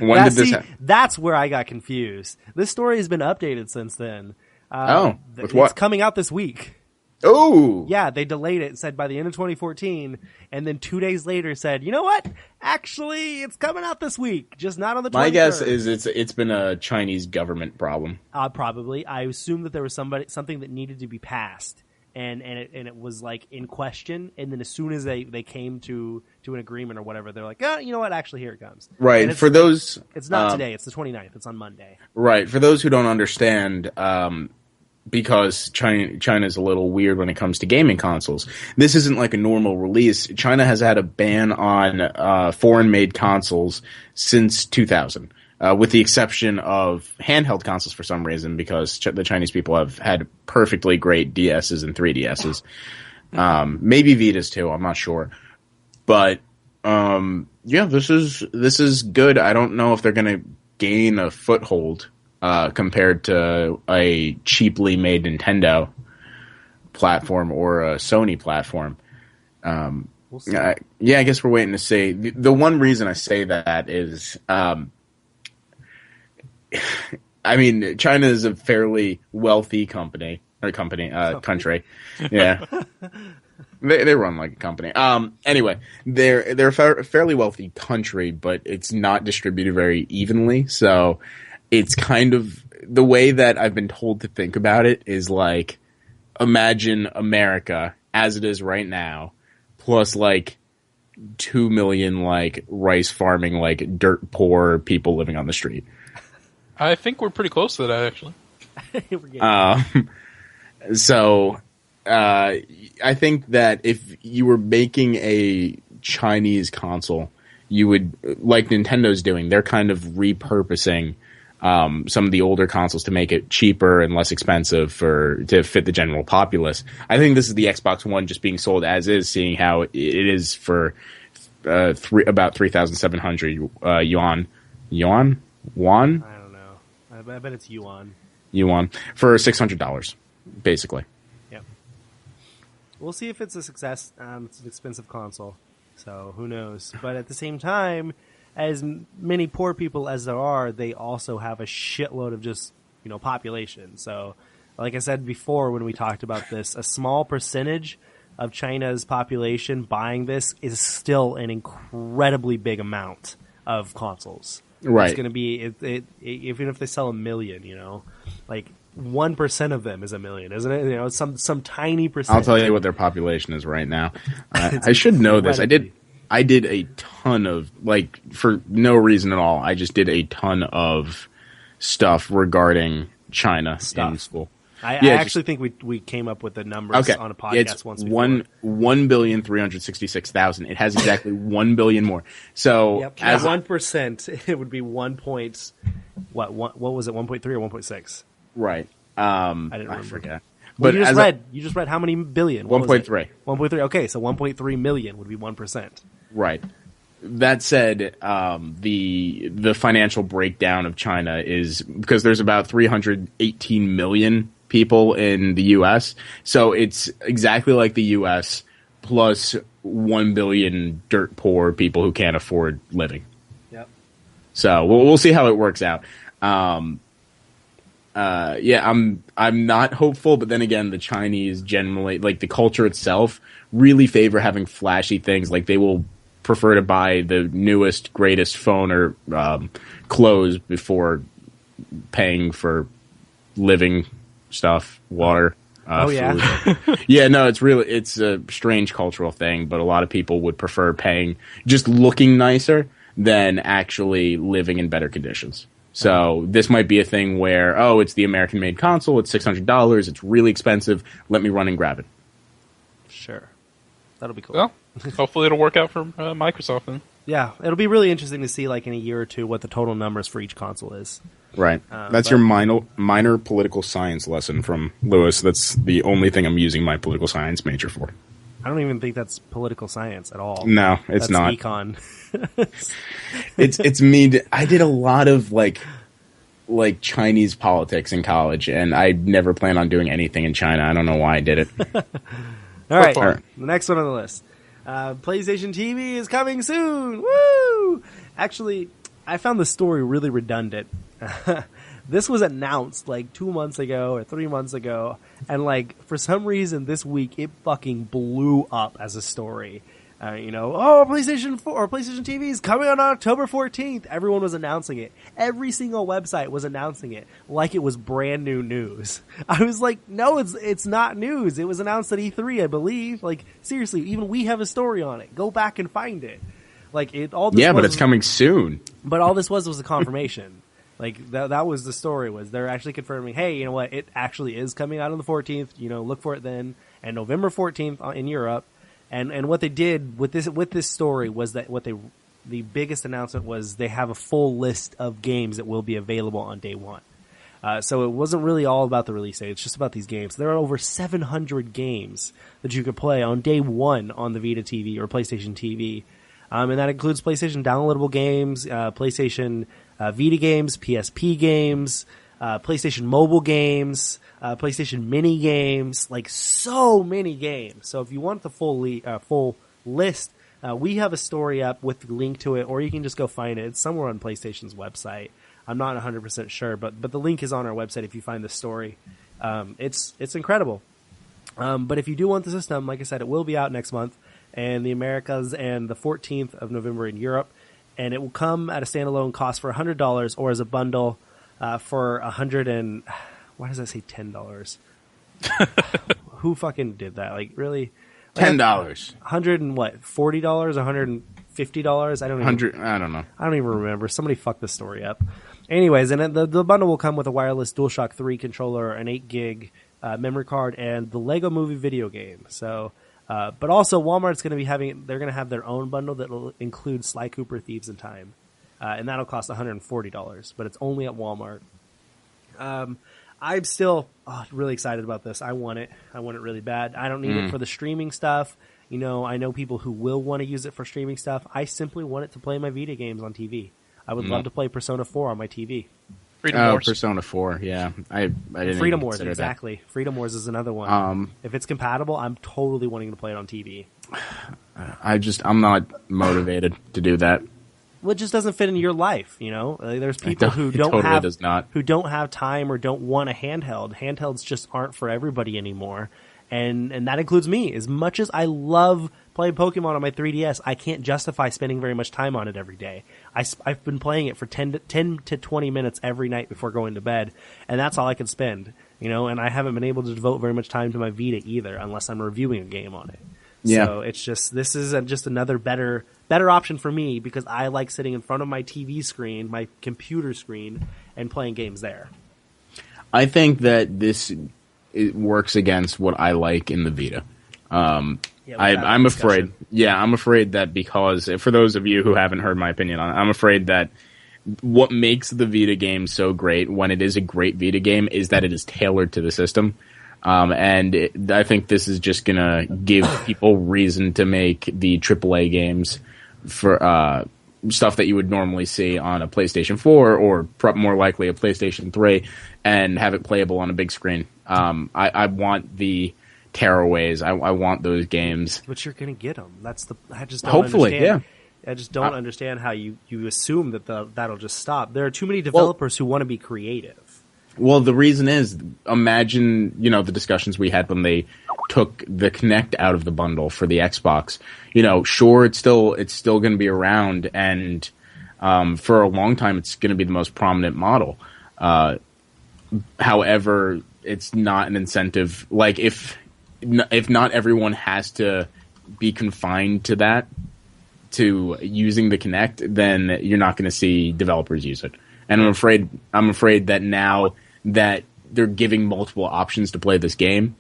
When did this happen? That's where I got confused. This story has been updated since then. With what? It's coming out this week. Oh! Yeah, they delayed it and said by the end of 2014, and then 2 days later said, you know what? Actually, it's coming out this week, just not on the 23rd. My guess is it's been a Chinese government problem. Probably. I assume that there was something that needed to be passed, and it was like in question, and then as soon as they came to an agreement or whatever, they're like, oh, you know what? Actually, here it comes. Right. And For those... It's not today. It's the 29th. It's on Monday. Right. For those who don't understand... because China's a little weird when it comes to gaming consoles. This isn't like a normal release. China has had a ban on foreign-made consoles since 2000, with the exception of handheld consoles for some reason, because the Chinese people have had perfectly great DSs and 3DSs. Maybe Vitas too, I'm not sure. But yeah, this is good. I don't know if they're going to gain a foothold compared to a cheaply made Nintendo platform or a Sony platform. We'll see. Yeah, I guess we're waiting to see. The one reason I say that is, I mean, China is a fairly wealthy country. Yeah. They run like a company. Anyway, they're a fairly wealthy country, but it's not distributed very evenly, so it's kind of the way that I've been told to think about it is like, imagine America as it is right now, plus like 2 million like rice farming, like dirt poor people living on the street. I think we're pretty close to that, actually. So I think that if you were making a Chinese console, you would, like Nintendo's doing, they're kind of repurposing some of the older consoles to make it cheaper and less expensive to fit the general populace. I think this is the Xbox One just being sold as is, seeing how it is for about 3,700 yuan. Yuan? Won? I don't know. I bet it's yuan. Yuan for $600, basically. Yep. We'll see if it's a success. It's an expensive console, so who knows? But at the same time, as many poor people as there are, they also have a shitload of just population. So, like I said before when we talked about this, a small percentage of China's population buying this is still an incredibly big amount of consoles. Right. It's going to be even if they sell 1 million, like 1% of them is 1 million, isn't it? Some tiny percent. I'll tell you what their population is right now. I should know this. I did a ton of, for no reason at all, I just did a ton of stuff regarding China in school. I actually think we came up with the numbers on a podcast once before. 1,366,000. It has exactly 1 billion more. So as 1%, it would be 1 point. What was it? 1.3 or 1.6? Right. I didn't remember. I forget. But you just read how many billion? 1.3. 1.3. Okay, so 1.3 million would be 1%. Right. That said, the financial breakdown of China is because there's about 318 million people in the U.S., so it's exactly like the U.S. plus 1 billion dirt poor people who can't afford living. Yep. So we'll see how it works out. I'm not hopeful, but then again, the Chinese generally, the culture itself, really favor having flashy things. Like they will prefer to buy the newest, greatest phone or clothes before paying for living stuff, water. Food. Yeah, no, it's a strange cultural thing, but a lot of people would prefer paying just looking nicer than actually living in better conditions. So this might be a thing where, it's the American-made console, it's $600, it's really expensive, let me run and grab it. Sure. That'll be cool. Well, hopefully it'll work out for Microsoft then. Yeah, it'll be really interesting to see, in a year or two, what the total numbers for each console is. Right. That's your minor political science lesson from Lewis. That's the only thing I'm using my political science major for. I don't even think that's political science at all. No, it's not. Econ. It's me. I did a lot of Chinese politics in college, and I never plan on doing anything in China. I don't know why I did it. All right. The next one on the list. PlayStation TV is coming soon. Woo! Actually, I found the story really redundant. This was announced 2 months ago or 3 months ago, and for some reason this week it fucking blew up as a story. PlayStation 4 or PlayStation TV is coming on October 14th. Everyone was announcing it. Every single website was announcing it like it was brand new news. I was like, no, it's not news. It was announced at E3, I believe. Seriously, even we have a story on it. Go back and find it. But it's coming soon. But all this was a confirmation. That was the story, was they're actually confirming, hey, you know what, it actually is coming out on the 14th, look for it then, and November 14th in Europe. And what they did with this story was that the biggest announcement was they have a full list of games that will be available on day one. So it wasn't really all about the release date, it's just about these games. There are over 700 games that you could play on day one on the Vita TV or PlayStation TV. And that includes PlayStation downloadable games, PlayStation Vita games, PSP games, PlayStation mobile games, PlayStation mini games, so many games. So if you want the full list, we have a story up with the link to it, or you can just go find it. It's somewhere on PlayStation's website. I'm not 100% sure, but the link is on our website if you find the story. It's incredible. But if you do want the system, like I said, it will be out next month in the Americas and the 14th of November in Europe. And it will come at a standalone cost for $100 or as a bundle for why does that say $10? Who fucking did that? Really? $10. $100 and what? $40? $150? I don't know. I don't even remember. Somebody fucked the story up. Anyways, and the bundle will come with a wireless DualShock 3 controller, an 8 gig memory card, and the Lego Movie video game. So, but also Walmart's going to be they're going to have their own bundle that will include Sly Cooper Thieves in Time. And that'll cost $140, but it's only at Walmart. I'm still really excited about this. I want it. I want it really bad. I don't need it for the streaming stuff. I know people who will want to use it for streaming stuff. I simply want it to play my Vita games on TV. I would love to play Persona 4 on my TV. Freedom Wars. Persona 4, yeah. I didn't Freedom Wars, exactly. That. Freedom Wars is another one. If it's compatible, I'm totally wanting to play it on TV. I'm not motivated to do that. Well, it just doesn't fit into your life, you know. There's people who don't have time or don't want a handheld. Handhelds just aren't for everybody anymore, and that includes me. As much as I love playing Pokemon on my 3DS, I can't justify spending very much time on it every day. I've been playing it for 10 to 20 minutes every night before going to bed, and that's all I can spend, you know. And I haven't been able to devote very much time to my Vita either, unless I'm reviewing a game on it. Yeah. So it's just this is just another better option for me because I like sitting in front of my TV screen, my computer screen, and playing games there. I think that it works against what I like in the Vita. I'm afraid. Yeah, I'm afraid that because for those of you who haven't heard my opinion on it, I'm afraid that what makes the Vita game so great when it is a great Vita game is that it is tailored to the system. I think this is just gonna give people reason to make the AAA games for stuff that you would normally see on a PlayStation 4 or more likely a PlayStation 3 and have it playable on a big screen. I want the tearaways. I want those games. But you're gonna get them. I just don't hopefully, understand. Yeah. I just don't understand how you assume that that'll just stop. There are too many developers who want to be creative. Well, the reason is, imagine, you know, the discussions we had when they took the Kinect out of the bundle for the Xbox. You know, sure, it's still going to be around, and for a long time, it's going to be the most prominent model. However, it's not an incentive. Like, if not everyone has to be confined to that, to using the Kinect, then you're not going to see developers use it. And I'm afraid that now that they're giving multiple options to play this game,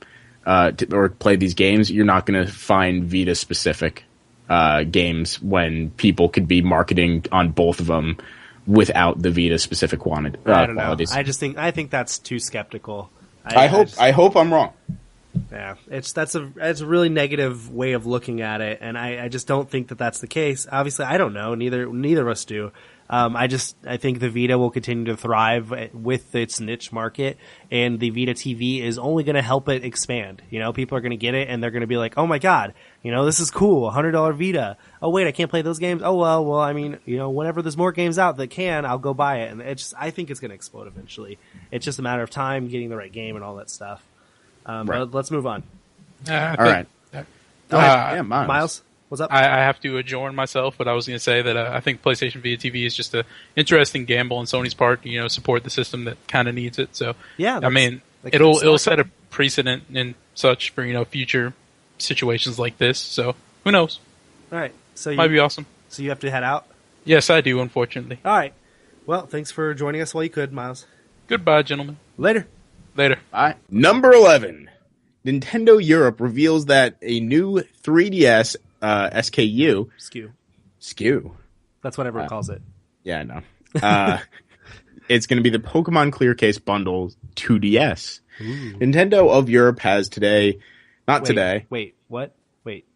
or play these games, you're not going to find Vita specific games when people could be marketing on both of them without the Vita specific quality. I don't know. I think that's too skeptical. I hope I'm wrong. Yeah, it's a really negative way of looking at it, and I just don't think that that's the case. Obviously, I don't know. Neither of us do. I think the Vita will continue to thrive with its niche market, and the Vita TV is only going to help it expand. You know, people are going to get it, and they're going to be like, "Oh my god, you know, this is cool, $100 Vita. Oh wait, I can't play those games. Oh well, I mean, you know, whenever there's more games out that can, I'll go buy it." And I think it's going to explode eventually. It's just a matter of time, getting the right game, and all that stuff. Right. But let's move on. All right. Miles, what's up? I have to adjourn myself, but I was going to say that I think PlayStation Vita TV is just an interesting gamble on Sony's part. You know, support the system that kind of needs it. So yeah, I mean, it'll set a precedent and such for future situations like this. So who knows? All right, so might be awesome. So you have to head out. Yes, I do. Unfortunately. All right. Well, thanks for joining us while you could, Miles. Goodbye, gentlemen. Later. Later. Bye. Number 11. Nintendo Europe reveals that a new 3DS SKU. That's what everyone calls it. Yeah, I know. It's going to be the Pokemon Clear Case Bundle 2DS. Ooh. Nintendo of Europe has today. Wait, what? Wait.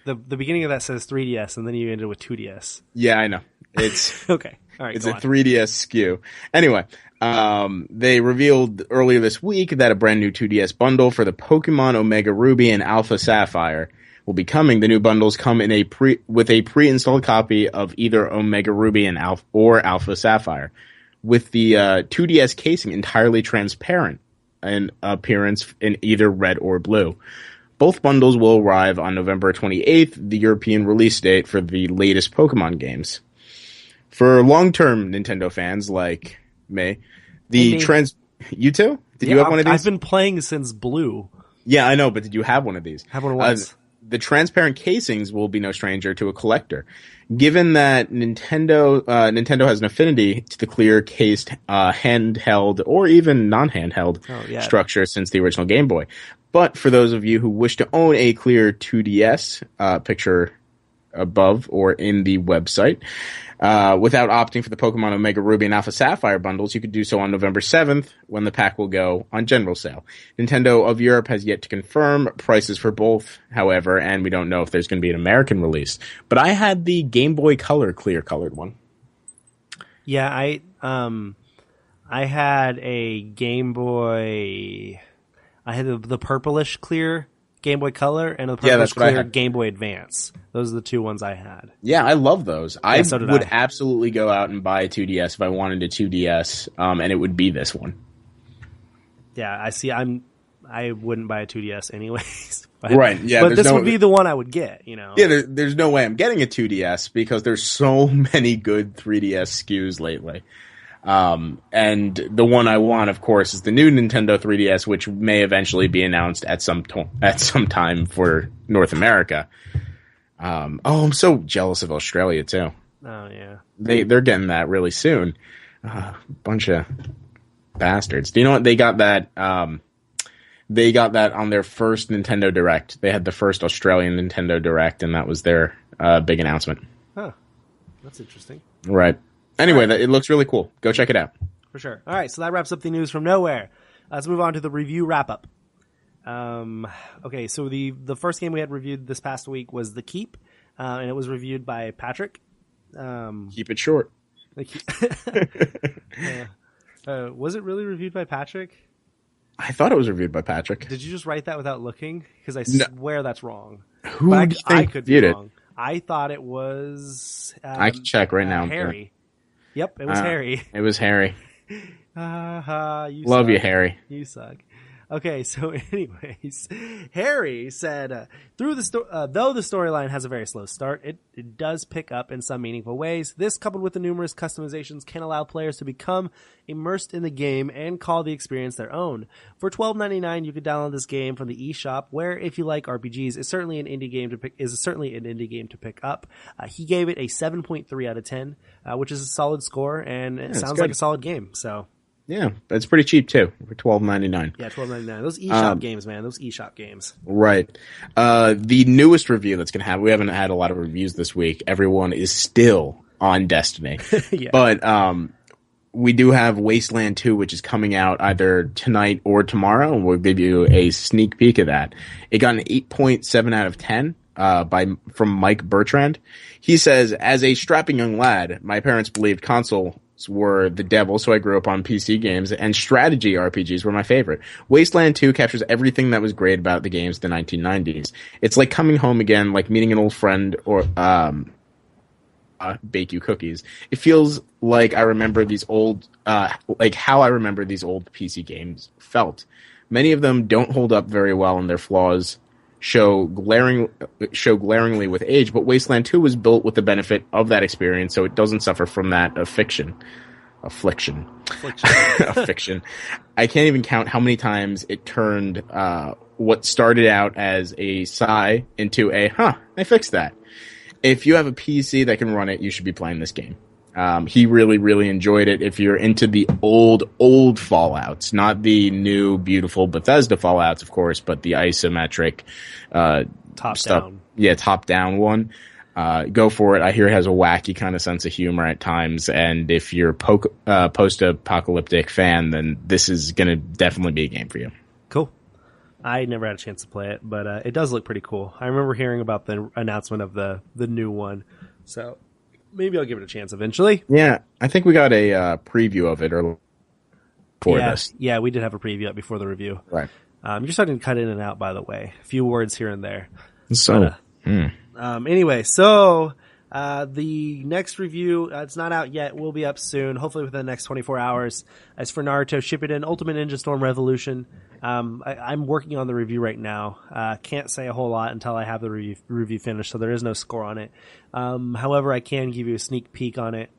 The beginning of that says 3DS, and then you ended with 2DS. Yeah, I know. It's okay. All right. It's a 3DS SKU. Anyway. They revealed earlier this week that a brand new 2DS bundle for the Pokemon Omega Ruby and Alpha Sapphire will be coming. The new bundles come with a pre-installed copy of either Omega Ruby and Alpha Sapphire, with the 2DS casing entirely transparent in appearance in either red or blue. Both bundles will arrive on November 28th, the European release date for the latest Pokemon games. For long-term Nintendo fans like me, you too? Did you have one of these? I've been playing since Blue. Yeah, I know, but did you have one of these? Have one once. The transparent casings will be no stranger to a collector. Given that Nintendo has an affinity to the clear cased handheld or even non-handheld structure since the original Game Boy. But for those of you who wish to own a clear 2DS, picture above or in the website, without opting for the Pokemon Omega Ruby and Alpha Sapphire bundles, you could do so on November 7th when the pack will go on general sale. Nintendo of Europe has yet to confirm prices for both, however, and we don't know if there's going to be an American release. But I had the Game Boy Color clear colored one. Yeah, I had a Game Boy. I had the purplish clear Game Boy Color, and the Yeah, purple that's what I clear had. Game Boy Advance. Those are the two ones I had. Yeah, I love those. So did would I. absolutely go out and buy a 2DS if I wanted a 2DS, and it would be this one. Yeah, I see. I wouldn't buy a 2DS anyways. But, Right, yeah, but there's this no- would be the one I would get. Yeah, there's no way I'm getting a 2DS because there's so many good 3DS SKUs lately. And the one I want, of course, is the new Nintendo 3DS, which may eventually be announced at some time for North America. I'm so jealous of Australia too. Oh yeah. They're getting that really soon. Bunch of bastards. Do you know what they got that? They got that on their first Nintendo Direct. They had the first Australian Nintendo Direct, and that was their big announcement. Huh. That's interesting. Right. Anyway, it looks really cool. Go check it out. For sure. All right, so that wraps up the news from nowhere. Let's move on to the review wrap-up. Okay, so the first game we had reviewed this past week was The Keep, and it was reviewed by Patrick. Keep it short. Was it really reviewed by Patrick? I thought it was reviewed by Patrick. Did you just write that without looking? Because I No. swear that's wrong. Who But do you I think could be reviewed it? wrong. I thought it was... I can check right now. Harry. Yep, it was Harry. It was Harry. You Love suck. you, Harry. You suck. Okay, so anyways, Harry said, though the storyline has a very slow start, it does pick up in some meaningful ways. This, coupled with the numerous customizations, can allow players to become immersed in the game and call the experience their own. For $12.99, you could download this game from the eShop, where, if you like RPGs, is certainly an indie game to pick up. He gave it a 7.3 out of 10, which is a solid score, and it sounds like a solid game. So. Yeah, it's pretty cheap too for $12.99. Yeah, $12.99. Those eShop games, man. Those eShop games. Right. The newest review that's going to have, we haven't had a lot of reviews this week. Everyone is still on Destiny. Yeah. But we do have Wasteland 2, which is coming out either tonight or tomorrow, and we'll give you a sneak peek of that. It got an 8.7 out of 10 from Mike Bertrand. He says, as a strapping young lad, my parents believed consoles were the devil, so I grew up on PC games, and strategy RPGs were my favorite. Wasteland 2 captures everything that was great about the games of the 1990s. It's like coming home again, like meeting an old friend, or bake you cookies. It feels like I remember these old, like how I remember these old PC games felt. Many of them don't hold up very well, and their flaws show glaringly with age, but Wasteland 2 was built with the benefit of that experience, so it doesn't suffer from that affliction. I can't even count how many times it turned what started out as a sigh into a, I fixed that. If you have a PC that can run it, you should be playing this game. He really, really enjoyed it. If you're into the old Fallouts, not the new, beautiful Bethesda Fallouts, of course, but the isometric Top stuff. down. Yeah, top-down one. Go for it. I hear it has a wacky kind of sense of humor at times, and if you're a post-apocalyptic fan, then this is going to definitely be a game for you. Cool. I never had a chance to play it, but it does look pretty cool. I remember hearing about the announcement of the new one, so maybe I'll give it a chance eventually. Yeah, I think we got a preview of it before this. Yeah, we did have a preview up before the review. Right. You're starting to cut in and out, by the way. A few words here and there. So, Anyway, so the next review, it's not out yet. Will be up soon, hopefully within the next 24 hours. As for Naruto Shippuden Ultimate Ninja Storm Revolution, I'm working on the review right now. Can't say a whole lot until I have the review finished, so there is no score on it. However, I can give you a sneak peek on it.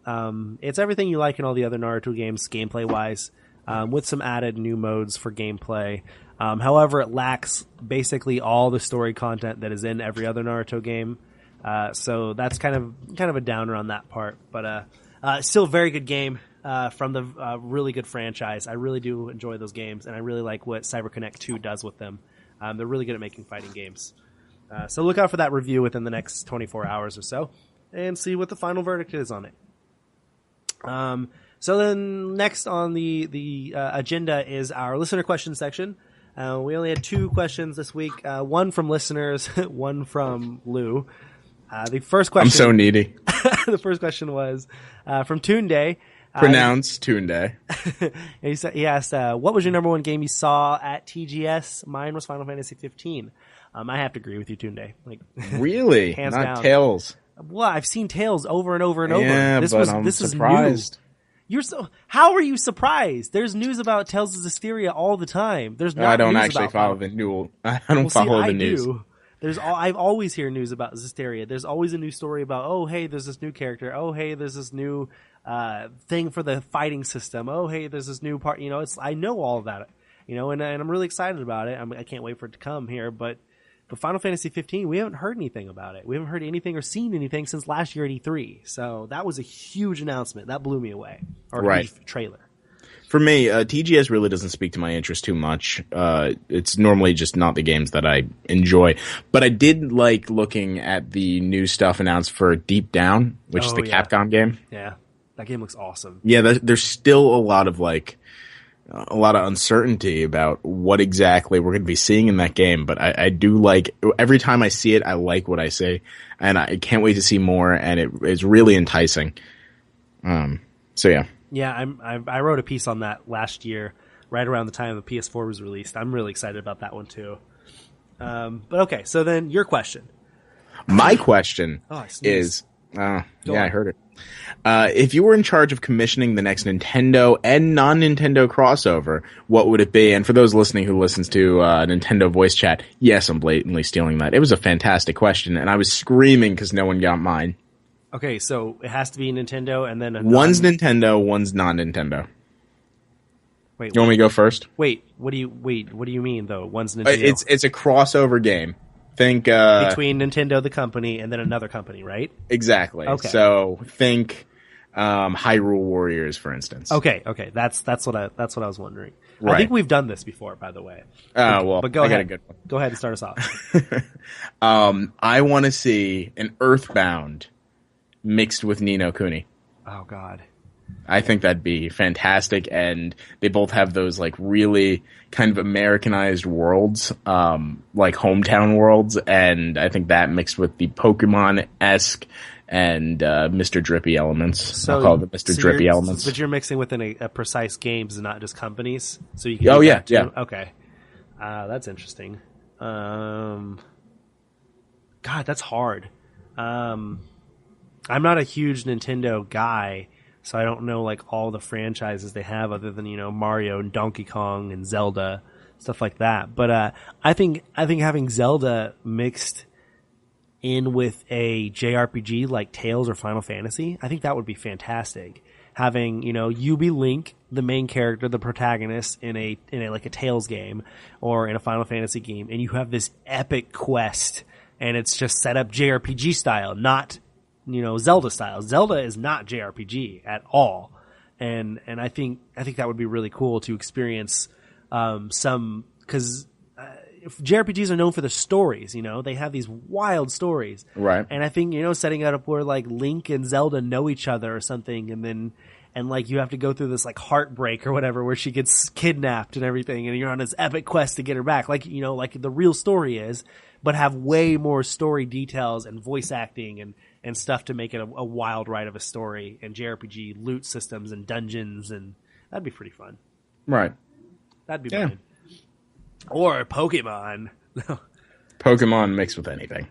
It's everything you like in all the other Naruto games, gameplay-wise, with some added new modes for gameplay. However, it lacks basically all the story content that is in every other Naruto game. So that's kind of a downer on that part, but still a very good game from the really good franchise. I really do enjoy those games, and I really like what CyberConnect 2 does with them. They're really good at making fighting games. So look out for that review within the next 24 hours or so, and see what the final verdict is on it. So then next on the agenda is our listener question section. We only had 2 questions this week, one from listeners, one from Lou. The first question. I'm so needy. The first question was from Toonday. Pronounce Toonday. He asked, what was your number one game you saw at TGS? Mine was Final Fantasy 15. I have to agree with you, Tunde. Like, really? hands Not down. Tails. Well, I've seen Tales over and over and over. Yeah, this but I'm is surprised. New. How are you surprised? There's news about Tales of Zestiria all the time. There's not. I don't news actually about follow Final- the new. I don't follow the news. Do. I've always hear news about Zestiria. There's always a new story about, oh, hey, there's this new character. Oh, hey, there's this new thing for the fighting system. Oh, hey, there's this new part. I know all of that. And I'm really excited about it. I can't wait for it to come here. But Final Fantasy 15, we haven't heard anything about it. We haven't heard anything or seen anything since last year at E3. So that was a huge announcement. That blew me away. Or right. Trailer. For me, TGS really doesn't speak to my interest too much. It's normally just not the games that I enjoy. But I did like looking at the new stuff announced for Deep Down, which is the Capcom game. Yeah, that game looks awesome. Yeah, there's still a lot of uncertainty about what exactly we're going to be seeing in that game. But I do like, every time I see it, I like what I see. And I can't wait to see more, and it's really enticing. So yeah. Yeah, I wrote a piece on that last year, right around the time the PS4 was released. I'm really excited about that one too. But okay, so then your question. My question is, on. I heard it. If you were in charge of commissioning the next Nintendo and non-Nintendo crossover, what would it be? And for those listening who listens to Nintendo voice chat, yes, I'm blatantly stealing that. It was a fantastic question, and I was screaming because no one got mine. Okay, so it has to be Nintendo and then one's Nintendo, one's non-Nintendo. Wait, you want me to go first? What do you mean though? One's Nintendo. It's a crossover game. Think between Nintendo the company and then another company, right? Exactly. Okay. So think Hyrule Warriors, for instance. Okay. That's what I was wondering. Right. I think we've done this before, by the way. But go ahead. Got a good one. Go ahead and start us off. I want to see an Earthbound mixed with Ni no Kuni. Oh God. I think that'd be fantastic, and they both have those like really kind of Americanized worlds, like hometown worlds, and I think that mixed with the Pokemon-esque and Mr. Drippy elements. So, I'll call it the Mr. Drippy elements. But you're mixing within a precise games and not just companies, so you can. Oh yeah, yeah. Okay, that's interesting. God, that's hard. I'm not a huge Nintendo guy, so I don't know like all the franchises they have other than, Mario and Donkey Kong and Zelda, stuff like that. But I think having Zelda mixed in with a JRPG like Tales or Final Fantasy, I think that would be fantastic. Having, you be Link, the main character, the protagonist in a like a Tales game or in a Final Fantasy game, and you have this epic quest, and it's just set up JRPG style, not Zelda style. Zelda is not JRPG at all. And I think that would be really cool to experience, cause, JRPGs are known for the stories, they have these wild stories. Right. And I think, setting it up where like Link and Zelda know each other or something, and like you have to go through this like heartbreak or whatever where she gets kidnapped and everything, and you're on this epic quest to get her back. Like, like the real story is, but have way more story details and voice acting and stuff to make it a wild ride of a story, and JRPG loot systems and dungeons, and that'd be pretty fun. Right. That'd be fun. Or Pokemon. Pokemon mixed with anything.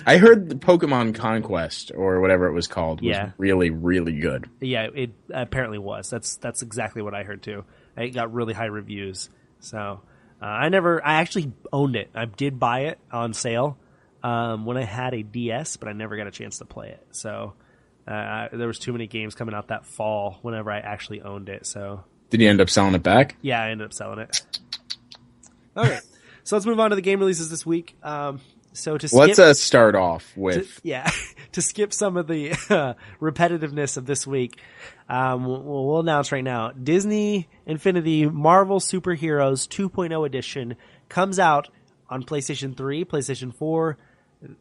I heard the Pokemon Conquest or whatever it was called was really, really good. Yeah, it apparently was. That's exactly what I heard too. It got really high reviews. So I actually owned it. I did buy it on sale when I had a DS, but I never got a chance to play it. So there was too many games coming out that fall whenever I actually owned it. So did you end up selling it back? Yeah, I ended up selling it. Okay, so let's move on to the game releases this week. Let's start off with to skip some of the repetitiveness of this week. We'll announce right now: Disney Infinity Marvel Superheroes 2.0 edition comes out on PlayStation 3, PlayStation 4,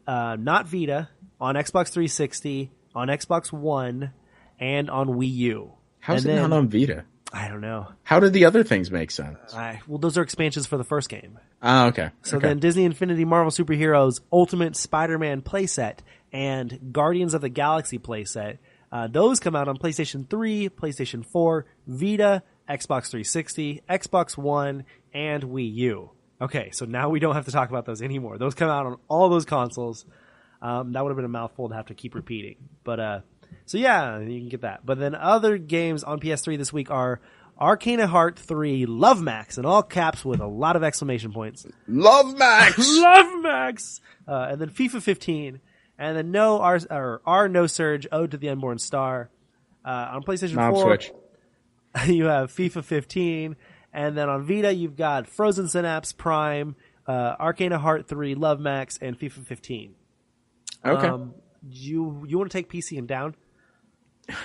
not Vita, on Xbox 360, on Xbox One, and on Wii U. How's it not on Vita? I don't know. How did the other things make sense? Well, those are expansions for the first game. Oh, okay. So then Disney Infinity Marvel Superheroes Ultimate Spider-Man playset and Guardians of the Galaxy playset, those come out on PlayStation 3, PlayStation 4, Vita, Xbox 360, Xbox One, and Wii U. Okay, so now we don't have to talk about those anymore. Those come out on all those consoles. That would have been a mouthful to have to keep repeating. But so yeah, you can get that. But then other games on PS3 this week are Arcana Heart 3 Love Max, in all caps with a lot of exclamation points. Love Max! Love Max! And then FIFA 15. And then No Surge, Ode to the Unborn Star. On PlayStation 4, Switch. You have FIFA 15. And then on Vita, you've got Frozen Synapse, Prime, Arcana Heart 3, Love Max, and FIFA 15. Okay. You want to take PC and down?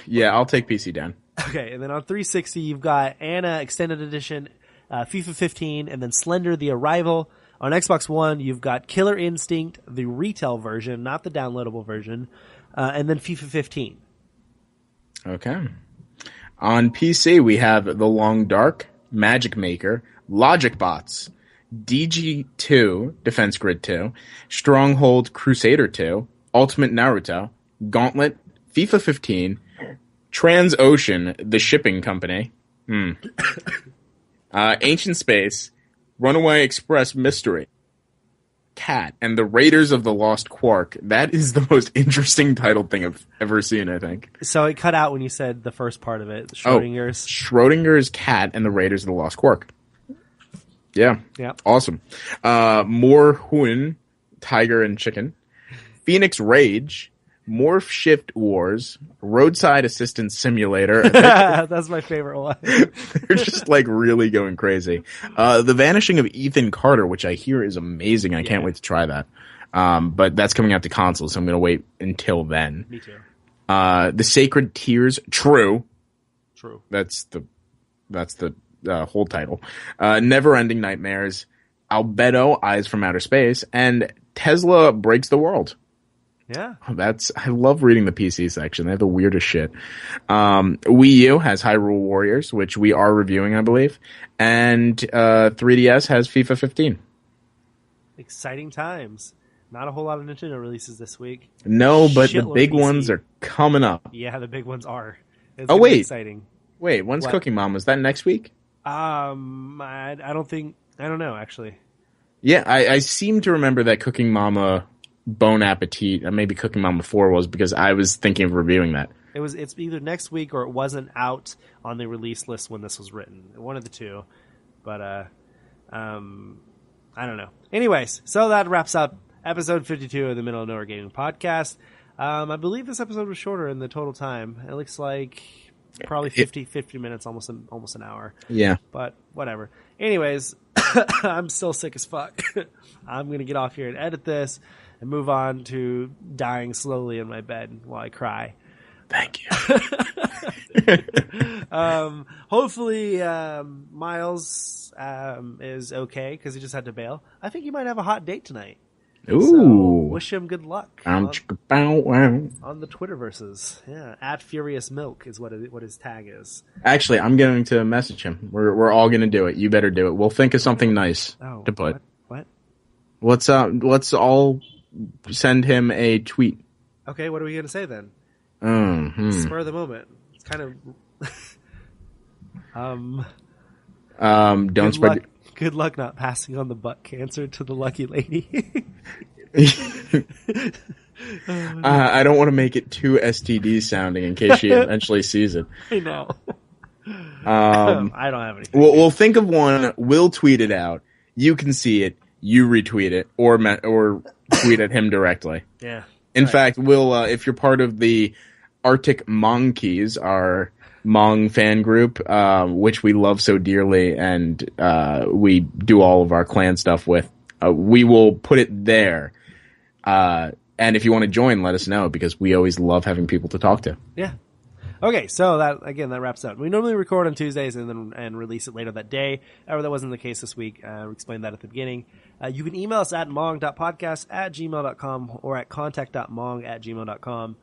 Yeah, I'll take PC down. Okay, and then on 360, you've got Anna Extended Edition, FIFA 15, and then Slender, The Arrival. On Xbox One, you've got Killer Instinct, the retail version, not the downloadable version, and then FIFA 15. Okay. On PC, we have The Long Dark, Magic Maker, Logic Bots, DG2, Defense Grid 2, Stronghold Crusader 2, Ultimate Naruto, Gauntlet, FIFA 15, Transocean, the shipping company, Ancient Space, Runaway Express Mystery, Cat, and the Raiders of the Lost Quark. That is the most interesting title thing I've ever seen, I think. So it cut out when you said the first part of it, Schrodinger's. Schrodinger's Cat and the Raiders of the Lost Quark. Yeah. Awesome. More Huin, Tiger and Chicken, Phoenix Rage, Morph Shift Wars, Roadside Assistance Simulator. That's my favorite one. They're just like really going crazy. The Vanishing of Ethan Carter, which I hear is amazing. I can't wait to try that. But that's coming out to consoles, so I'm going to wait until then. Me too. The Sacred Tears, True. That's the whole title. Never Ending Nightmares, Albedo, Eyes from Outer Space, and Tesla Breaks the World. Yeah. I love reading the PC section. They have the weirdest shit. Wii U has Hyrule Warriors, which we are reviewing, I believe. And 3DS has FIFA 15. Exciting times. Not a whole lot of Nintendo releases this week. No, but the Shitload big PC. ones are coming up. Yeah, the big ones are. It's Wait. be exciting. Wait, when's What? Cooking Mama? Is that next week? I don't know, actually. Yeah, I seem to remember that Cooking Mama Bon Appetit, maybe Cooking Mama 4 was, because I was thinking of reviewing that. It's either next week or it wasn't out on the release list when this was written. One of the two. But I don't know. Anyways, so that wraps up episode 52 of the Middle of Nowhere Gaming Podcast. I believe this episode was shorter in the total time. It looks like probably 50 minutes, almost an hour. Yeah. But whatever. Anyways, I'm still sick as fuck. I'm going to get off here and edit this and move on to dying slowly in my bed while I cry. Thank you. Hopefully, Miles is okay because he just had to bail. I think he might have a hot date tonight. Ooh. So wish him good luck on the Twitterverses. Yeah, at Furious Milk is what his tag is. Actually, I'm going to message him. We're all going to do it. You better do it. We'll think of something nice to put. What? Let's all send him a tweet. Okay, what are we going to say then? Spur of the moment. It's kind of. Don't spread. Good luck not passing on the butt cancer to the lucky lady. I don't want to make it too STD sounding in case she eventually sees it. I know. I don't have anything. We'll think of one. We'll tweet it out. You can see it. You retweet it or tweet at him directly. Yeah. In fact, we'll if you're part of the Arctic Monkeys, our Mong fan group, which we love so dearly, and we do all of our clan stuff with, we will put it there. And if you want to join, let us know, because we always love having people to talk to. Yeah. Okay, so that wraps up. We normally record on Tuesdays and release it later that day. However, that wasn't the case this week. We explained that at the beginning. You can email us at mong.podcast@gmail.com or at contact.mong@gmail.com.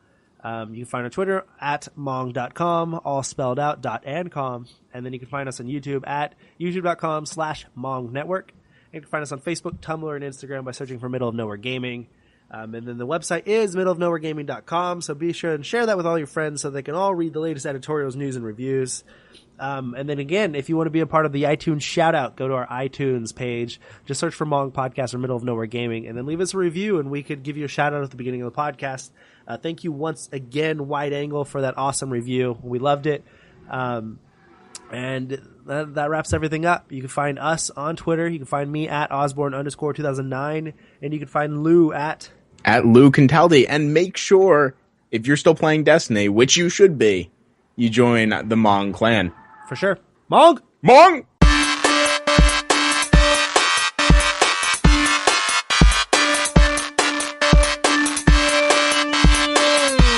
You can find our Twitter at mong.com, all spelled out, .and.com. And then you can find us on YouTube at youtube.com/mongnetwork. You can find us on Facebook, Tumblr, and Instagram by searching for Middle of Nowhere Gaming. And then the website is middleofnowheregaming.com, so be sure and share that with all your friends so they can all read the latest editorials, news, and reviews. And then again, if you want to be a part of the iTunes shout out, go to our iTunes page. Just search for MONG Podcast or Middle of Nowhere Gaming, and then leave us a review, and we could give you a shout out at the beginning of the podcast. Thank you once again, Wide Angle, for that awesome review. We loved it. And that wraps everything up. You can find us on Twitter. You can find me at Osborne_2009, and you can find Lou at Lou Cantaldi. And make sure, if you're still playing Destiny, which you should be, you join the Mong clan. For sure. Mong! Mong!